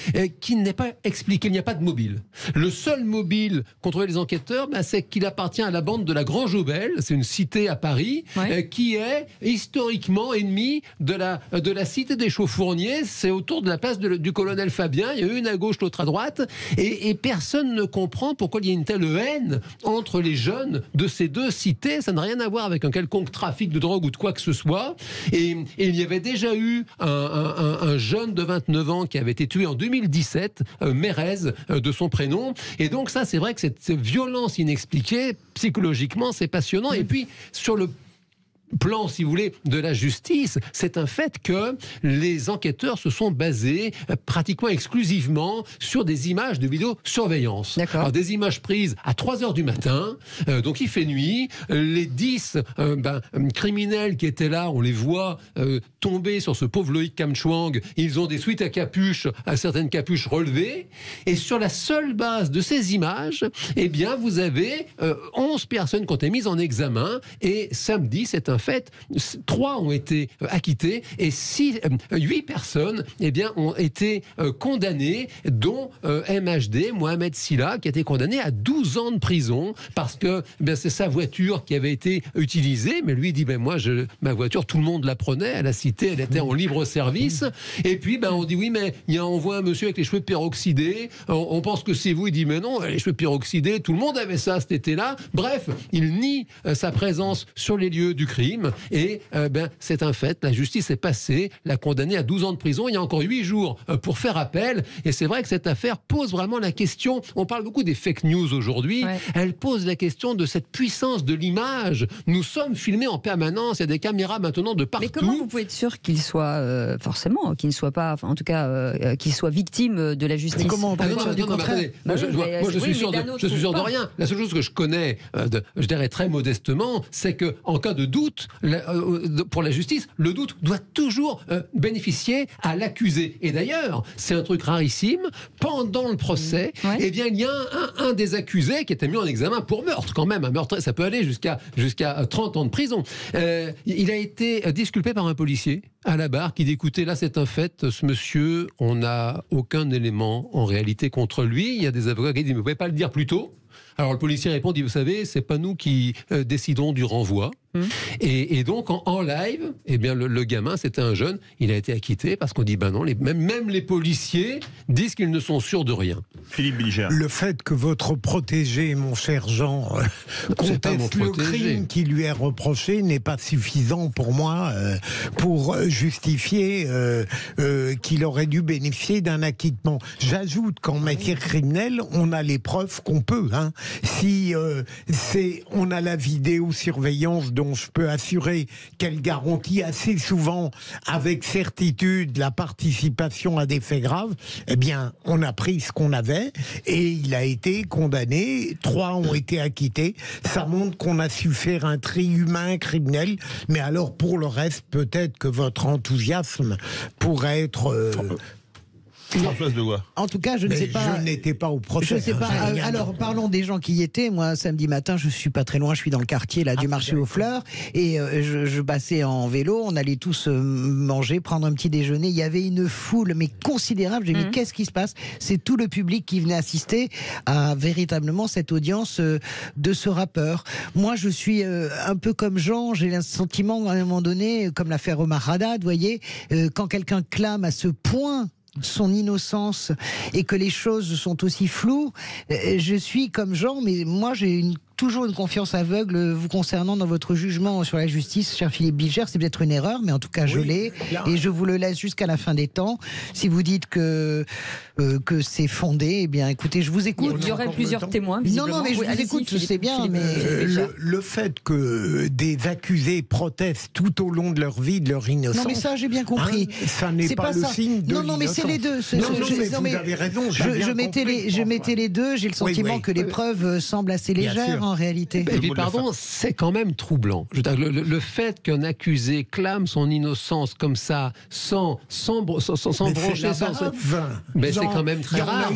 qui n'est pas expliqué. Il n'y a pas de mobile. Le seul mobile contre les enquêteurs, c'est qu'il appartient à la bande de la Grange-Aubel. C'est une cité à Paris qui est historiquement ennemie de la cité des Chaufourniers. C'est autour de la place du colonel Fabien. Il y a une à gauche, l'autre à droite. Et personne ne comprend pourquoi il y a une telle haine entre les jeunes de ces deux cités. Ça n'a rien à voir avec un quelconque trafic de drogue ou de quoi que ce soit. Et il y avait déjà eu un jeune de 29 ans qui avait été tué en 2017, Mérez de son prénom. Et donc ça, c'est vrai que cette violence inexpliquée, psychologiquement, c'est passionnant. Et puis, sur le plan, si vous voulez, de la justice, c'est un fait que les enquêteurs se sont basés pratiquement exclusivement sur des images de vidéosurveillance. Alors, des images prises à 3h du matin, donc il fait nuit, les 10 criminels qui étaient là, on les voit tomber sur ce pauvre Loïc Kam-Chwang, ils ont des suites à capuches, à certaines capuches relevées, et sur la seule base de ces images, eh bien, vous avez 11 personnes qui ont été mises en examen, et samedi, c'est un fait, 3 ont été acquittés, et 8 personnes, eh bien, ont été condamnées, dont MHD, Mohamed Silla, qui a été condamné à 12 ans de prison, parce que c'est sa voiture qui avait été utilisée, mais lui dit, moi, ma voiture, tout le monde la prenait, à la cité, elle était en libre service, et puis on dit, oui, mais on voit un monsieur avec les cheveux peroxydés, on pense que c'est vous, il dit, mais non, les cheveux peroxydés, tout le monde avait ça cet été-là. Bref, il nie sa présence sur les lieux du crime, et c'est un fait, la justice est passée, l'a condamné à 12 ans de prison, il y a encore 8 jours pour faire appel, et c'est vrai que cette affaire pose vraiment la question, on parle beaucoup des fake news aujourd'hui, elle pose la question de cette puissance de l'image. Nous sommes filmés en permanence, il y a des caméras maintenant de partout. Mais comment vous pouvez être sûr qu'il soit forcément, qu'il ne soit pas, en tout cas, qu'il soit victime de la justice? Comment on peut être sûr du contraire? Moi, je suis sûr de rien. La seule chose que je connais, je dirais très modestement, c'est que en cas de doute, pour la justice, le doute doit toujours bénéficier à l'accusé. Et d'ailleurs, c'est un truc rarissime. Pendant le procès, eh bien, il y a un des accusés qui était mis en examen pour meurtre, quand même. Un meurtre, ça peut aller jusqu'à 30 ans de prison. Il a été disculpé par un policier à la barre qui dit, écoutez, là c'est un fait, ce monsieur, on n'a aucun élément en réalité contre lui. Il y a des avocats qui disent, mais vous ne pouvez pas le dire plus tôt? Alors le policier répond, dit, vous savez, c'est pas nous qui décidons du renvoi. Et donc en live, eh bien le gamin, c'était un jeune, il a été acquitté parce qu'on dit, non, même les policiers disent qu'ils ne sont sûrs de rien. Philippe Bilger. Le fait que votre protégé, mon cher Jean, conteste le crime qui lui est reproché n'est pas suffisant pour moi pour justifier qu'il aurait dû bénéficier d'un acquittement. J'ajoute qu'en matière criminelle, on a les preuves qu'on peut. Si on a la vidéosurveillance dont je peux assurer qu'elle garantit assez souvent avec certitude la participation à des faits graves, eh bien, on a pris ce qu'on avait et il a été condamné. 3 ont été acquittés. Ça montre qu'on a su faire un tri humain criminel. Mais alors, pour le reste, peut-être que votre enthousiasme pourrait être... En tout cas, je ne sais pas. Je n'étais pas au procès. Je sais pas. Alors, parlons des gens qui y étaient. Moi, samedi matin, je suis pas très loin. Je suis dans le quartier là du marché aux fleurs et je passais en vélo. On allait tous manger, prendre un petit déjeuner. Il y avait une foule mais considérable. J'ai dit, qu'est-ce qui se passe? C'est tout le public qui venait assister à véritablement cette audience de ce rappeur. Moi, je suis un peu comme Jean. J'ai un sentiment à un moment donné, comme l'affaire Omar Haddad, vous voyez, quand quelqu'un clame à ce point son innocence et que les choses sont aussi floues, je suis comme Jean, mais moi j'ai toujours une confiance aveugle vous concernant dans votre jugement sur la justice, cher Philippe Bilger. C'est peut-être une erreur, mais en tout cas je l'ai et je vous le laisse jusqu'à la fin des temps. Si vous dites que c'est fondé, eh bien écoutez, je vous écoute. Il y aurait plusieurs témoins. Non, mais je vous écoute, c'est bien. Mais le fait que des accusés protestent tout au long de leur vie, de leur innocence. Non, mais ça j'ai bien compris. Ça n'est pas le signe de Non, mais c'est les deux. Vous avez raison. Je mettais les deux. J'ai le sentiment que les preuves semblent assez légères. En réalité. Et puis pardon, c'est quand même troublant. Je veux dire, le fait qu'un accusé clame son innocence comme ça, sans broncher, mais c'est quand même très rare.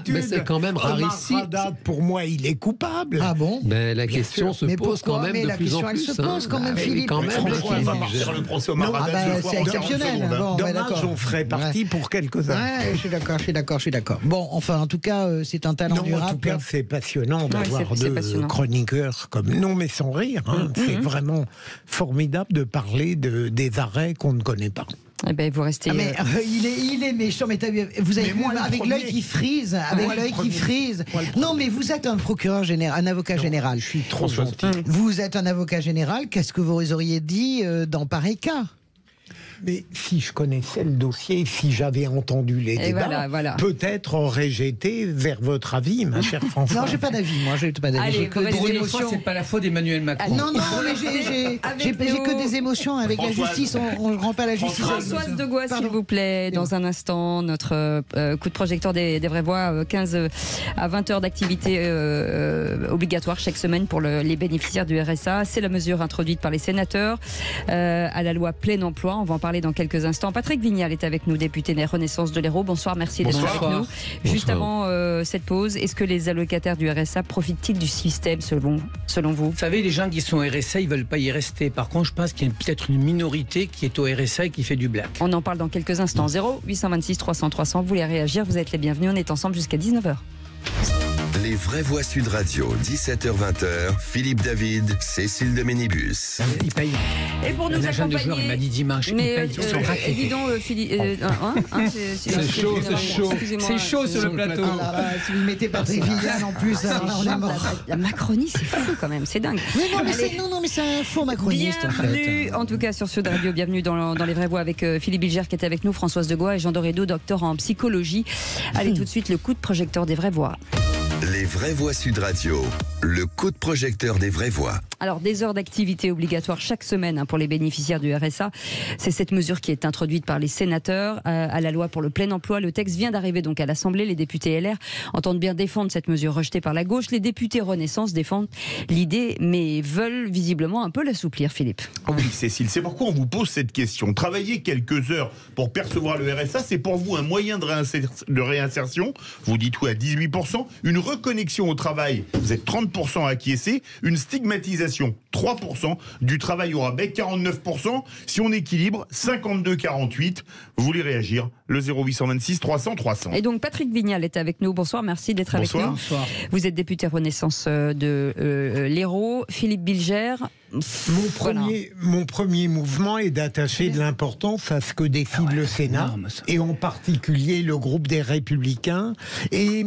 Mais c'est quand même rarissime. Pour moi, il est coupable. Ah bon? Mais la question se pose quand même de plus en plus. Elle se pose quand même, Philippe. On va faire le procès au Maradette. C'est exceptionnel. Dommage, on ferait partie pour quelques-uns. Je suis d'accord. Bon, enfin, en tout cas, c'est un talent du rap. En tout cas, c'est passionnant d'avoir deux chroniqueurs comme... Non, mais sans rire. C'est vraiment formidable de parler des arrêts qu'on ne connaît pas. Eh ben, vous restez. Il est méchant, mais vous avez vu, avec l'œil qui frise, Non, mais vous êtes un procureur général, un avocat général. Je suis trop gentil. Vous êtes un avocat général. Qu'est-ce que vous auriez dit dans pareil cas? Mais si je connaissais le dossier, si j'avais entendu les débats, peut-être aurais-je été vers votre avis, ma chère Françoise. Non, j'ai pas d'avis, moi, j'ai pas d'avis. J'ai que des émotions. C'est pas la faute d'Emmanuel Macron. Non, mais j'ai que des émotions. Avec la justice, on ne rend pas la justice. Françoise Degois, s'il vous plaît, dans un instant, notre coup de projecteur des vraies voix, 15 à 20 heures d'activité obligatoire chaque semaine pour les bénéficiaires du RSA. C'est la mesure introduite par les sénateurs à la loi plein emploi. On va en parler dans quelques instants. Patrick Vignal est avec nous, député des Renaissance de l'Hérault. Bonsoir, merci d'être avec nous. Bonsoir. Juste avant cette pause, est-ce que les allocataires du RSA profitent-ils du système selon vous? Vous savez, les gens qui sont au RSA, ils ne veulent pas y rester. Par contre, je pense qu'il y a peut-être une minorité qui est au RSA et qui fait du black. On en parle dans quelques instants. 0826 300 300. Vous voulez réagir? Vous êtes les bienvenus. On est ensemble jusqu'à 19h. Les vraies voix Sud Radio, 17h-20h, Philippe David, Cécile de Ménibus. Il paye. Et pour nous accompagner... joueur, il m'a dit dimanche, il paye. Dis donc, Philippe... c'est chaud. C'est chaud sur le plateau. Si vous mettez Patrick Vignal en plus, on est mort. La Macronie, c'est fou quand même, c'est dingue. Non, mais c'est un faux macroniste en fait. Bienvenue, en tout cas sur Sud Radio, bienvenue dans Les Vraies Voix avec Philippe Bilger qui est avec nous, Françoise Degois et Jean Dorédo, docteur en psychologie. Allez, tout de suite, le coup de projecteur des Vraies Voix. Les vraies voix Sud Radio, le coup de projecteur des vraies voix. Alors, des heures d'activité obligatoires chaque semaine pour les bénéficiaires du RSA. C'est cette mesure qui est introduite par les sénateurs à la loi pour le plein emploi. Le texte vient d'arriver donc à l'Assemblée. Les députés LR entendent bien défendre cette mesure rejetée par la gauche. Les députés Renaissance défendent l'idée, mais veulent visiblement un peu l'assouplir, Philippe. Oui, Cécile, c'est pourquoi on vous pose cette question. Travailler quelques heures pour percevoir le RSA, c'est pour vous un moyen de réinsertion. Vous dites oui à 18%. Une reconnexion au travail, vous êtes 30% acquiescés. Une stigmatisation, 3%. Du travail au rabais, 49%. Si on équilibre, 52-48. Vous voulez réagir? Le 0826 300 300. Et donc Patrick Vignal est avec nous. Bonsoir, merci d'être avec nous. Bonsoir. Vous êtes député Renaissance de l'Hérault. Philippe Bilger. Mon premier mouvement est d'attacher de l'importance à ce que décide le Sénat, et en particulier le groupe des Républicains. Et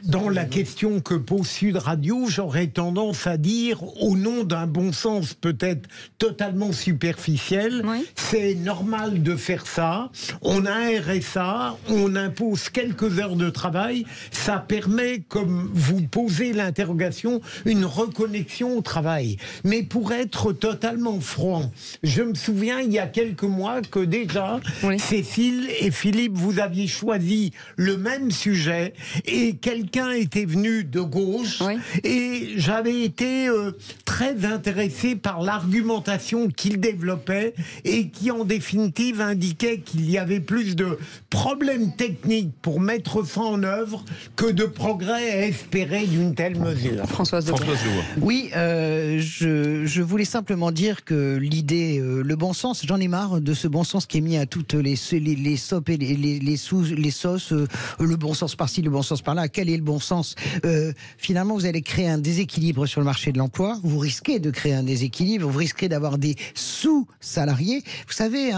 dans la question que pose Sud Radio, j'aurais tendance à dire, au nom d'un bon sens peut-être totalement superficiel, c'est normal de faire ça. On a un RSA, on impose quelques heures de travail, ça permet, comme vous posez l'interrogation, une reconnexion au travail. Mais pour être totalement franc, je me souviens il y a quelques mois que déjà, Cécile et Philippe, vous aviez choisi le même sujet, et quelqu'un était venu de gauche, et j'avais été très intéressé par l'argumentation qu'il développait, et qui en définitive indiquait qu'il y avait plus de problèmes techniques pour mettre ça en œuvre que de progrès à espérer d'une telle mesure. Françoise Degois. Oui, je voulais simplement dire que l'idée, le bon sens, j'en ai marre de ce bon sens qui est mis à toutes les sopes et les sauces, le bon sens par-ci, le bon sens par-là. Quel est le bon sens? Finalement, vous allez créer un déséquilibre sur le marché de l'emploi. Vous risquez de créer un déséquilibre. Vous risquez d'avoir des sous-salariés. Vous savez,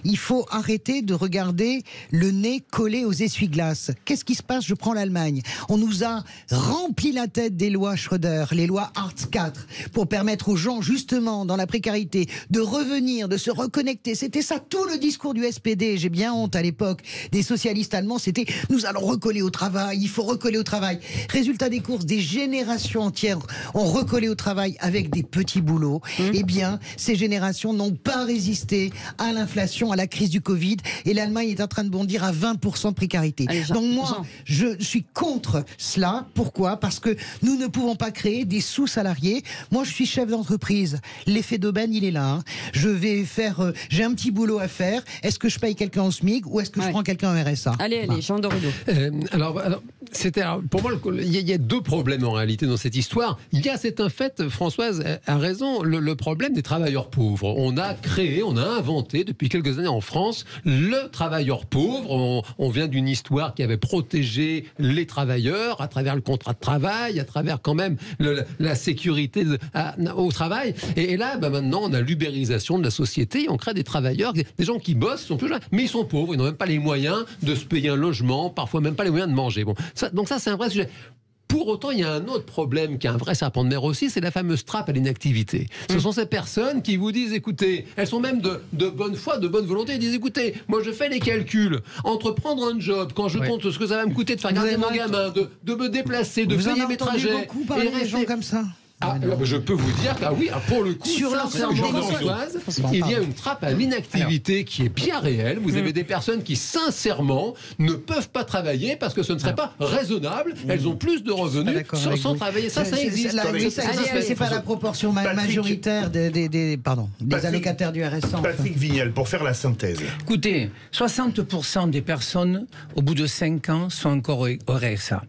il faut arrêter de regarder le nez collé aux essuie-glaces. Qu'est-ce qui se passe? Je prends l'Allemagne. On nous a rempli la tête des lois Schröder, les lois Hartz IV, pour permettre aux gens, justement, dans la précarité, de revenir, de se reconnecter. C'était ça tout le discours du SPD. J'ai bien honte à l'époque des socialistes allemands. C'était « nous allons recoller au travail, il faut recoller au travail ». Résultat des courses, des générations entières ont recollé au travail avec des petits boulots. Eh bien, ces générations n'ont pas résisté à l'inflation, à la crise du Covid, et l'Allemagne est en train de bondir à 20% de précarité. Donc moi, je suis contre cela. Pourquoi? Parce que nous ne pouvons pas créer des sous-salariés. Moi, je suis chef d'entreprise. L'effet d'aubaine, il est là. Je vais faire... j'ai un petit boulot à faire. Est-ce que je paye quelqu'un au SMIC ou est-ce que je prends quelqu'un au RSA? Allez, Jean Dorédo. Alors, pour moi, il y a deux problèmes en réalité dans cette histoire. C'est un fait, Françoise a raison, le problème des travailleurs pauvres. On a inventé depuis quelques années en France le travailleur pauvre. On vient d'une histoire qui avait protégé les travailleurs à travers le contrat de travail, à travers quand même la sécurité au travail. Et là, maintenant, on a l'ubérisation de la société. On crée des travailleurs, des gens qui bossent, sont plus là, mais ils sont pauvres. Ils n'ont même pas les moyens de se payer un logement, parfois même pas les moyens de manger. Donc ça, c'est un vrai sujet. Pour autant, il y a un autre problème qui est un vrai serpent de mer aussi, c'est la fameuse trappe à l'inactivité. Ce sont ces personnes qui vous disent, écoutez, elles sont même de bonne foi, de bonne volonté, ils disent, écoutez, moi je fais les calculs, entre prendre un job, quand je compte ce que ça va me coûter de faire garder mon gamin, de me déplacer, de payer mes trajets. Vous en beaucoup parler des gens comme ça. Je peux vous dire que oui, pour le coup, sur Jean-Françoise, il y a une trappe à l'inactivité qui est bien réelle. Vous avez des personnes qui, sincèrement, ne peuvent pas travailler parce que ce ne serait pas raisonnable. Elles ont plus de revenus sans travailler. Ça existe. C'est pas la proportion majoritaire des allocataires du RSA. Patrick Vignal, pour faire la synthèse. Écoutez, 60% des personnes, au bout de 5 ans, sont encore au RSA.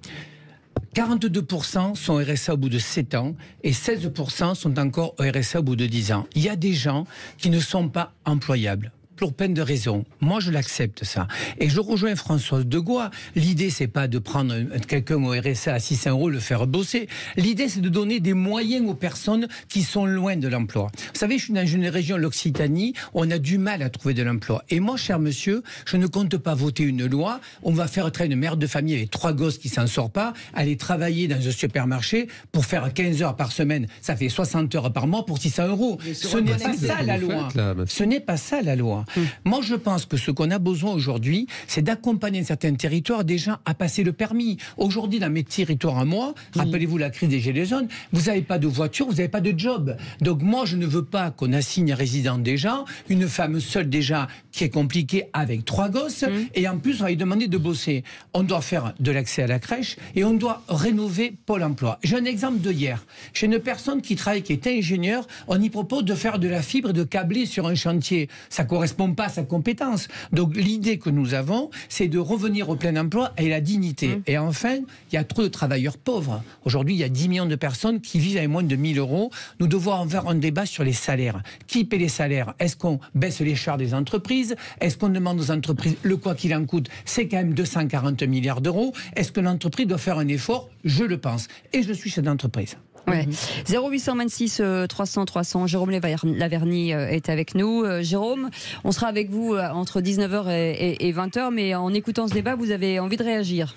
42% sont au RSA au bout de 7 ans et 16% sont encore au RSA au bout de 10 ans. Il y a des gens qui ne sont pas employables. Pour plein de raisons. Moi, je l'accepte, ça. Et je rejoins Françoise Degois. L'idée, c'est pas de prendre quelqu'un au RSA à 600 €, le faire bosser. L'idée, c'est de donner des moyens aux personnes qui sont loin de l'emploi. Vous savez, je suis dans une région, l'Occitanie, où on a du mal à trouver de l'emploi. Et moi, cher monsieur, je ne compte pas voter une loi. On va faire traîner une mère de famille avec 3 gosses qui s'en sort pas, aller travailler dans un supermarché pour faire 15 heures par semaine. Ça fait 60 heures par mois pour 600 €. Ce n'est pas ça la loi. Ce n'est pas ça la loi. Moi, je pense que ce qu'on a besoin aujourd'hui, c'est d'accompagner certains territoires des gens à passer le permis. Aujourd'hui, dans mes territoires à moi, rappelez-vous la crise des gilets jaunes, vous n'avez pas de voiture, vous n'avez pas de job. Donc moi, je ne veux pas qu'on assigne un résident déjà, une femme seule déjà, qui est compliquée avec 3 gosses, et en plus, on va lui demander de bosser. On doit faire de l'accès à la crèche et on doit rénover Pôle emploi. J'ai un exemple de hier. J'ai une personne qui travaille, qui est ingénieure, on y propose de faire de la fibre, de câbler sur un chantier. Ça correspond pas à sa compétence. Donc l'idée que nous avons, c'est de revenir au plein emploi et la dignité. Et enfin, il y a trop de travailleurs pauvres. Aujourd'hui, il y a 10 millions de personnes qui vivent avec moins de 1 000 €. Nous devons faire un débat sur les salaires. Qui paie les salaires? Est-ce qu'on baisse les charges des entreprises? Est-ce qu'on demande aux entreprises le quoi qu'il en coûte? C'est quand même 240 milliards d'euros. Est-ce que l'entreprise doit faire un effort? Je le pense. Et je suis chef d'entreprise. Ouais. 0826 300 300. Jérôme Laverny est avec nous. Jérôme, on sera avec vous entre 19h et 20h, mais en écoutant ce débat, vous avez envie de réagir.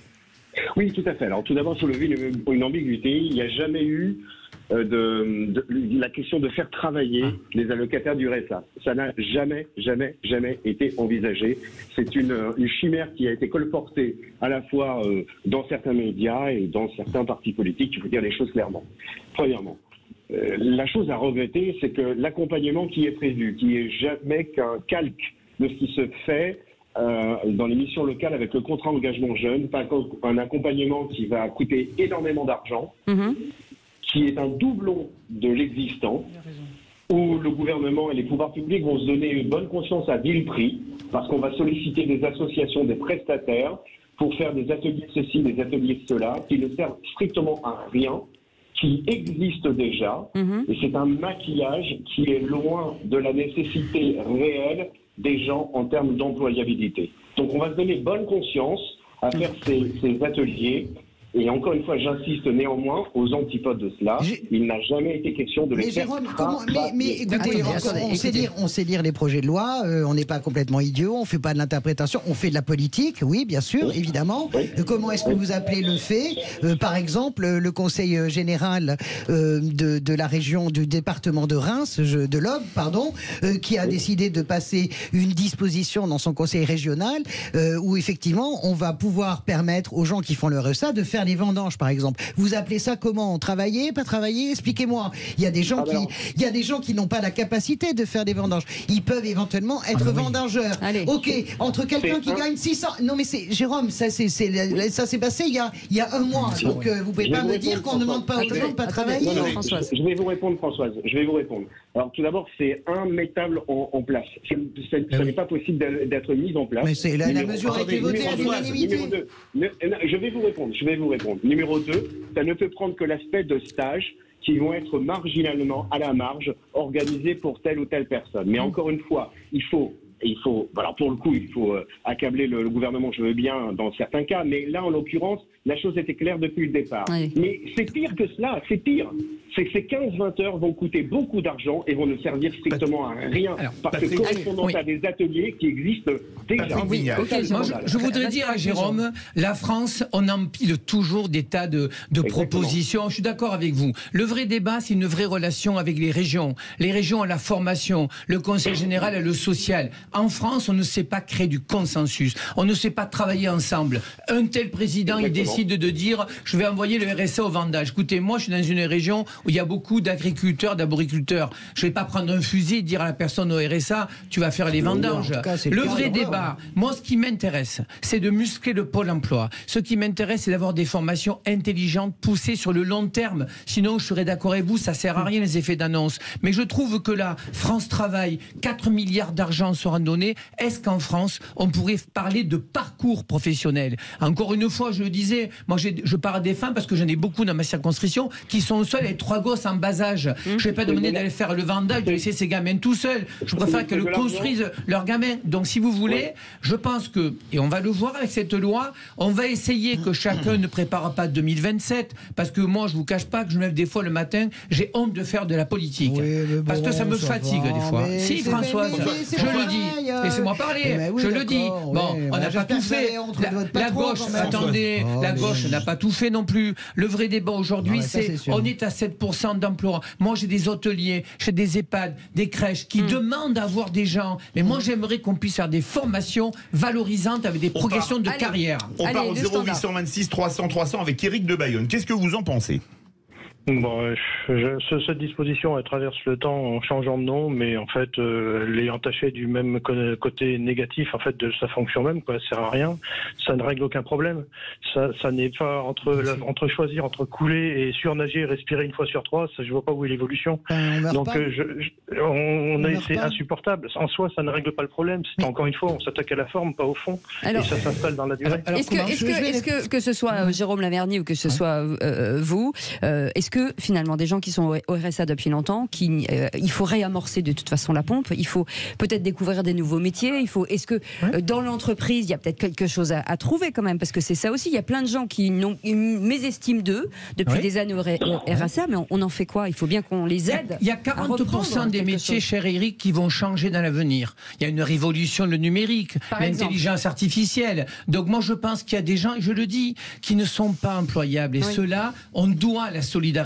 Oui, tout à fait. Alors tout d'abord, soulever une ambiguïté. Il n'y a jamais eu la question de faire travailler les allocataires du RSA. Ça n'a jamais été envisagé. C'est une chimère qui a été colportée à la fois dans certains médias et dans certains partis politiques, il faut dire les choses clairement. Premièrement, la chose à regretter, c'est que l'accompagnement qui est prévu, qui est jamais qu'un calque de ce qui se fait dans les missions locales avec le contrat engagement jeune, pas un accompagnement qui va coûter énormément d'argent, qui est un doublon de l'existant, où le gouvernement et les pouvoirs publics vont se donner une bonne conscience à vil prix, parce qu'on va solliciter des associations, des prestataires, pour faire des ateliers ceci, des ateliers cela, qui ne servent strictement à rien, qui existent déjà, et c'est un maquillage qui est loin de la nécessité réelle des gens en termes d'employabilité. Donc on va se donner bonne conscience à faire ces ateliers. Et encore une fois, j'insiste néanmoins aux antipodes de cela. Il n'a jamais été question de les faire. Mais écoutez, on sait lire les projets de loi. On n'est pas complètement idiot. On fait pas de l'interprétation. On fait de la politique. Oui, bien sûr, évidemment. Comment est-ce que vous appelez le fait? Par exemple, le Conseil général de la région du département de Reims, de l'Aube, pardon, qui a décidé de passer une disposition dans son conseil régional où effectivement, on va pouvoir permettre aux gens qui font le RSA de faire les vendanges, par exemple. Vous appelez ça comment? Travailler, pas travailler? Expliquez-moi. Il y a des gens qui n'ont pas la capacité de faire des vendanges. Ils peuvent éventuellement être vendangeurs. Allez. Ok, entre quelqu'un qui gagne 600... Non mais c'est Jérôme, ça s'est passé il y a un mois. Donc vous pouvez pas me dire qu'on ne demande pas aux gens de ne pas travailler. Je vais vous répondre, Françoise. Je vais vous répondre. Alors tout d'abord, c'est immettable en place. Ce n'est pas possible d'être mis en place. Mais c'est la mesure a été votée à l'unanimité. Je vais vous répondre. Numéro 2, ça ne peut prendre que l'aspect de stages qui vont être marginalement à la marge organisés pour telle ou telle personne. Mais encore une fois, il faut il faut, alors pour le coup, il faut accabler le gouvernement, je veux bien, dans certains cas, mais là, en l'occurrence, la chose était claire depuis le départ. Oui. Mais c'est pire que cela, c'est pire. C'est que ces 15-20 heures vont coûter beaucoup d'argent et vont ne servir strictement à rien. Parce que correspondant à des ateliers qui existent déjà. Oui, moi, je voudrais dire à Jérôme, la France, on empile toujours des tas de propositions. Je suis d'accord avec vous. Le vrai débat, c'est une vraie relation avec les régions. Les régions ont la formation, le Conseil général a le social. En France, on ne sait pas créer du consensus. On ne sait pas travailler ensemble. Un tel président, il décide de dire je vais envoyer le RSA au vendage. Écoutez, moi je suis dans une région où il y a beaucoup d'agriculteurs, d'arboriculteurs. Je ne vais pas prendre un fusil et dire à la personne au RSA tu vas faire les vendanges. Le vrai débat, moi ce qui m'intéresse, c'est de muscler le pôle emploi. Ce qui m'intéresse, c'est d'avoir des formations intelligentes, poussées sur le long terme. Sinon, je serais d'accord avec vous, ça ne sert à rien les effets d'annonce. Mais je trouve que là, France Travail, 4 milliards d'argent seront donnés. Est-ce qu'en France, on pourrait parler de parcours professionnel? Encore une fois, je le disais, moi je parle des femmes parce que j'en ai beaucoup dans ma circonscription qui sont seules avec 3 gosses en bas âge. Je ne vais pas demander d'aller faire le vendage, de laisser ces gamins tout seuls. Je préfère qu'elles construisent leurs gamins. Donc si vous voulez, je pense que, et on va le voir avec cette loi, on va essayer que chacun ne prépare pas 2027 parce que moi je ne vous cache pas que je me lève des fois le matin, j'ai honte de faire de la politique. Parce que ça me fatigue des fois. Si Françoise, je le dis, laissez-moi parler, je le dis. Bon, on n'a pas tout fait. La gauche, attendez, la gauche n'a pas tout fait non plus. Le vrai débat aujourd'hui, c'est on est à 7% d'emploi. Moi, j'ai des hôteliers, j'ai des EHPAD, des crèches qui demandent à avoir des gens. Mais moi, j'aimerais qu'on puisse faire des formations valorisantes avec des progressions de carrière. On part au 0826 300 300 avec Éric de Bayonne. Qu'est-ce que vous en pensez? Bon, cette disposition, elle traverse le temps en changeant de nom, mais en fait, elle est entachée du même côté négatif, en fait, de sa fonction même, quoi. Ça sert à rien. Ça ne règle aucun problème. Ça n'est pas entre choisir entre couler et surnager et respirer une fois sur 3, ça, je vois pas où est l'évolution. Donc, c'est insupportable. En soi, ça ne règle pas le problème. C'est encore une fois, on s'attaque à la forme, pas au fond. Alors, et ça s'installe dans la durée. Est-ce que ce soit Jérôme Laverny ou que ce soit vous, est-ce que finalement des gens qui sont au RSA depuis longtemps, il faut réamorcer de toute façon la pompe, il faut peut-être découvrir des nouveaux métiers, est-ce que dans l'entreprise il y a peut-être quelque chose à trouver quand même, parce que c'est ça aussi, il y a plein de gens qui ont une mésestime d'eux depuis des années au RSA, mais on en fait quoi? Il faut bien qu'on les aide. Il y a 40% des métiers, cher Eric, qui vont changer dans l'avenir. Il y a une révolution, le numérique, l'intelligence artificielle. Donc moi je pense qu'il y a des gens, et je le dis, qui ne sont pas employables, et ceux-là, on doit la solidarité.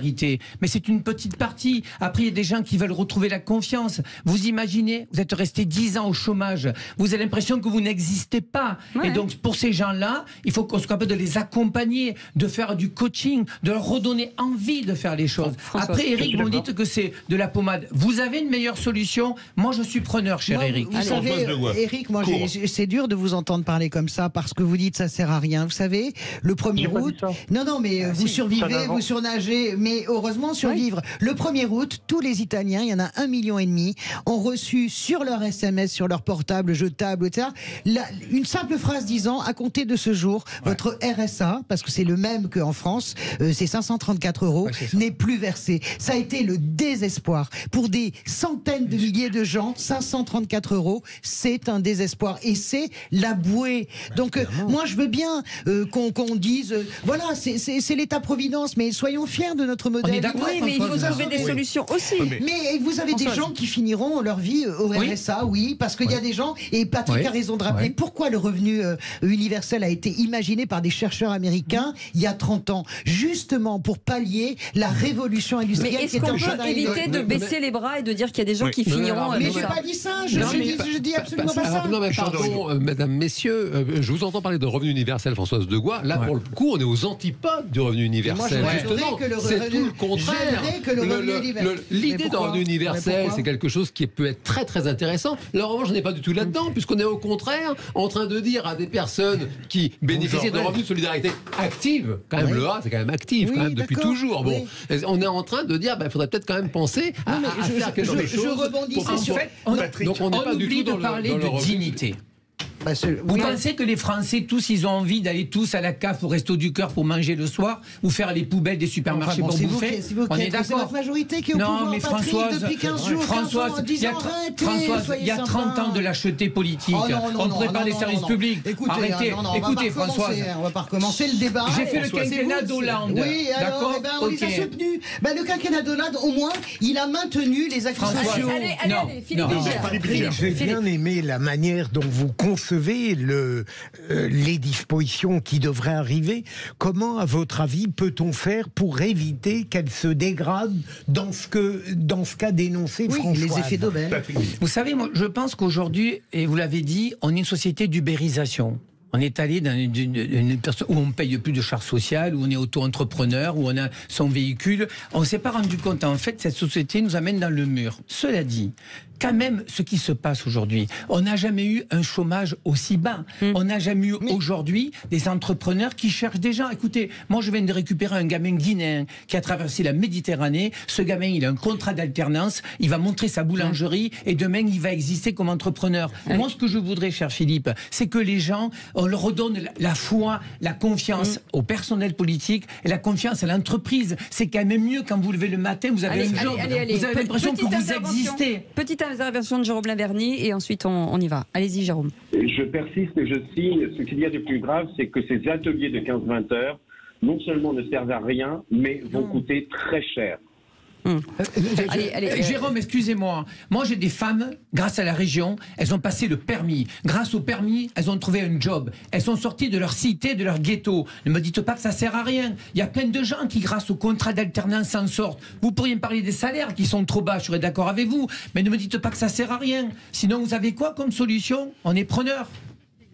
Mais c'est une petite partie. Après, il y a des gens qui veulent retrouver la confiance. Vous imaginez, vous êtes resté 10 ans au chômage. Vous avez l'impression que vous n'existez pas. Et donc, pour ces gens-là, il faut qu'on soit capable de les accompagner, de faire du coaching, de leur redonner envie de faire les choses. Après, Eric, vous dites que c'est de la pommade. Vous avez une meilleure solution? Moi, je suis preneur, cher Eric. Vous savez, Eric, moi, c'est dur de vous entendre parler comme ça parce que vous dites ça sert à rien. Vous savez, le 1er août... Non, mais vous survivez, vous surnagez... Mais heureusement, survivre. Le 1er août, tous les Italiens, il y en a 1,5 million, ont reçu sur leur SMS, sur leur portable, jetable, etc., une simple phrase disant, à compter de ce jour, votre RSA, parce que c'est le même qu'en France, c'est 534 €, n'est plus versé. Ça a été le désespoir. Pour des centaines de milliers de gens, 534 €, c'est un désespoir. Et c'est la bouée. Donc, moi, je veux bien qu'on dise, voilà, c'est l'État-providence, mais soyons fiers de notre modèle. Oui, mais il faut trouver des solutions aussi. Mais vous avez des gens qui finiront leur vie au RSA, parce qu'il y a des gens, et Patrick a raison de rappeler pourquoi le revenu universel a été imaginé par des chercheurs américains il y a 30 ans, justement pour pallier la révolution industrielle. Mais est-ce qu'on peut éviter de baisser les bras et de dire qu'il y a des gens qui finiront Mais j'ai pas dit ça, je dis absolument pas ça. Non mais pardon, mesdames, messieurs, je vous entends parler de revenu universel, Françoise Degois. Là, pour le coup, on est aux antipodes du revenu universel. Justement, c'est tout le contraire. L'idée d'un revenu universel, c'est quelque chose qui peut être très très intéressant. Là, en revanche, je n'ai pas du tout là-dedans, puisqu'on est au contraire en train de dire à des personnes qui bénéficient d'un revenu de solidarité active, quand même le A, c'est quand même actif, quand même depuis toujours. Bon, on est en train de dire, il faudrait peut-être quand même penser à faire quelque chose. Je rebondis sur fait, donc on n'est pas du tout de parler de dignité. Vous pensez que les Français, tous, ils ont envie d'aller tous à la CAF au Resto du Cœur pour manger le soir ou faire les poubelles des supermarchés pour bouffer? On est d'accord. C'est votre majorité qui est au pouvoir, non, mais Françoise, depuis 15 jours, il y a 30 ans de lâcheté politique. On prépare les services publics. Arrêtez, écoutez, Françoise. On va pas recommencer le débat. J'ai fait le quinquennat d'Hollande. Oui, alors, on les a soutenus. Le quinquennat d'Hollande, au moins, il a maintenu les acquis sociaux. Allez, Philippe Bilger. J'ai bien aimé la manière dont vous concevez les dispositions qui devraient arriver. Comment, à votre avis, peut-on faire pour éviter qu'elles se dégradent dans ce qu'a dénoncé Françoise? Les effets d'aubaine. Vous savez, moi, je pense qu'aujourd'hui, et vous l'avez dit, on est une société d'ubérisation. On est allé dans une personne où on paye plus de charges sociales, où on est auto-entrepreneur, où on a son véhicule. On ne s'est pas rendu compte. En fait, cette société nous amène dans le mur. Cela dit, quand même, ce qui se passe aujourd'hui, on n'a jamais eu un chômage aussi bas. On n'a jamais eu aujourd'hui des entrepreneurs qui cherchent des gens. Écoutez, moi, je viens de récupérer un gamin guinéen qui a traversé la Méditerranée. Ce gamin, il a un contrat d'alternance. Il va montrer sa boulangerie et demain, il va exister comme entrepreneur. Moi, ce que je voudrais, cher Philippe, c'est que les gens, on leur redonne la foi, la confiance au personnel politique et la confiance à l'entreprise. C'est quand même mieux quand vous levez le matin, vous avez un job, vous avez l'impression que vous existez. Petite intervention de Jérôme Laverny et ensuite on y va. Allez-y, Jérôme. Je persiste et je signe. Ce qu'il y a de plus grave, c'est que ces ateliers de 15-20 heures, non seulement ne servent à rien, mais vont coûter très cher. Jérôme, excusez-moi. Moi, j'ai des femmes, grâce à la région, elles ont passé le permis. Grâce au permis, elles ont trouvé un job. Elles sont sorties de leur cité, de leur ghetto. Ne me dites pas que ça sert à rien. Il y a plein de gens qui, grâce au contrat d'alternance, s'en sortent. Vous pourriez me parler des salaires qui sont trop bas, je serais d'accord avec vous. Mais ne me dites pas que ça sert à rien. Sinon, vous avez quoi comme solution? On est preneur.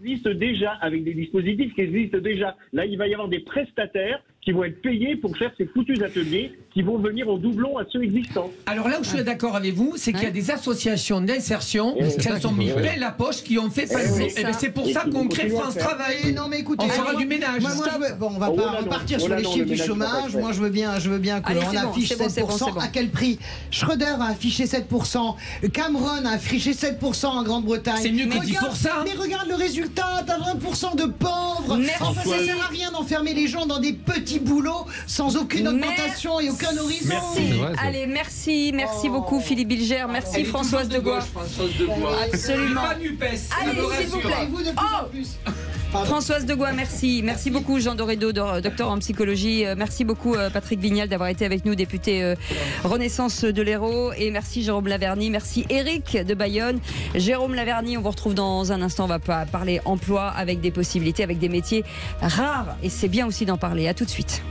Existe déjà, avec des dispositifs qui existent déjà. Là, il va y avoir des prestataires qui vont être payés pour faire ces foutus ateliers qui vont venir en doublon à ceux existants. Alors là où je suis d'accord avec vous, c'est qu'il y a des associations d'insertion qui se sont mis plein la poche, qui ont fait passer. C'est pour ça qu'on crée France Travail. Non mais écoutez, on fera du ménage. On va pas repartir sur les chiffres du chômage. Moi je veux bien qu'on affiche 7%. À quel prix? Schroeder a affiché 7%. Cameron a affiché 7% en Grande-Bretagne. C'est mieux que 10%. Mais regarde le résultat, t'as 20% de pauvres. Enfin, ça sert à rien d'enfermer les gens dans des petits boulot sans aucune augmentation et aucun horizon. Allez, merci beaucoup Philippe Bilger, merci Françoise de Gois. Absolument. Allez, s'il vous plaît. Françoise de Gois, merci beaucoup Jean Dorédo, docteur en psychologie, merci beaucoup Patrick Vignal d'avoir été avec nous, député Renaissance de l'Hérault, et merci Jérôme Laverny, merci Eric de Bayonne. Jérôme Laverny, on vous retrouve dans un instant, on va parler emploi avec des possibilités, avec des métiers rares, et c'est bien aussi d'en parler. À tout de suite.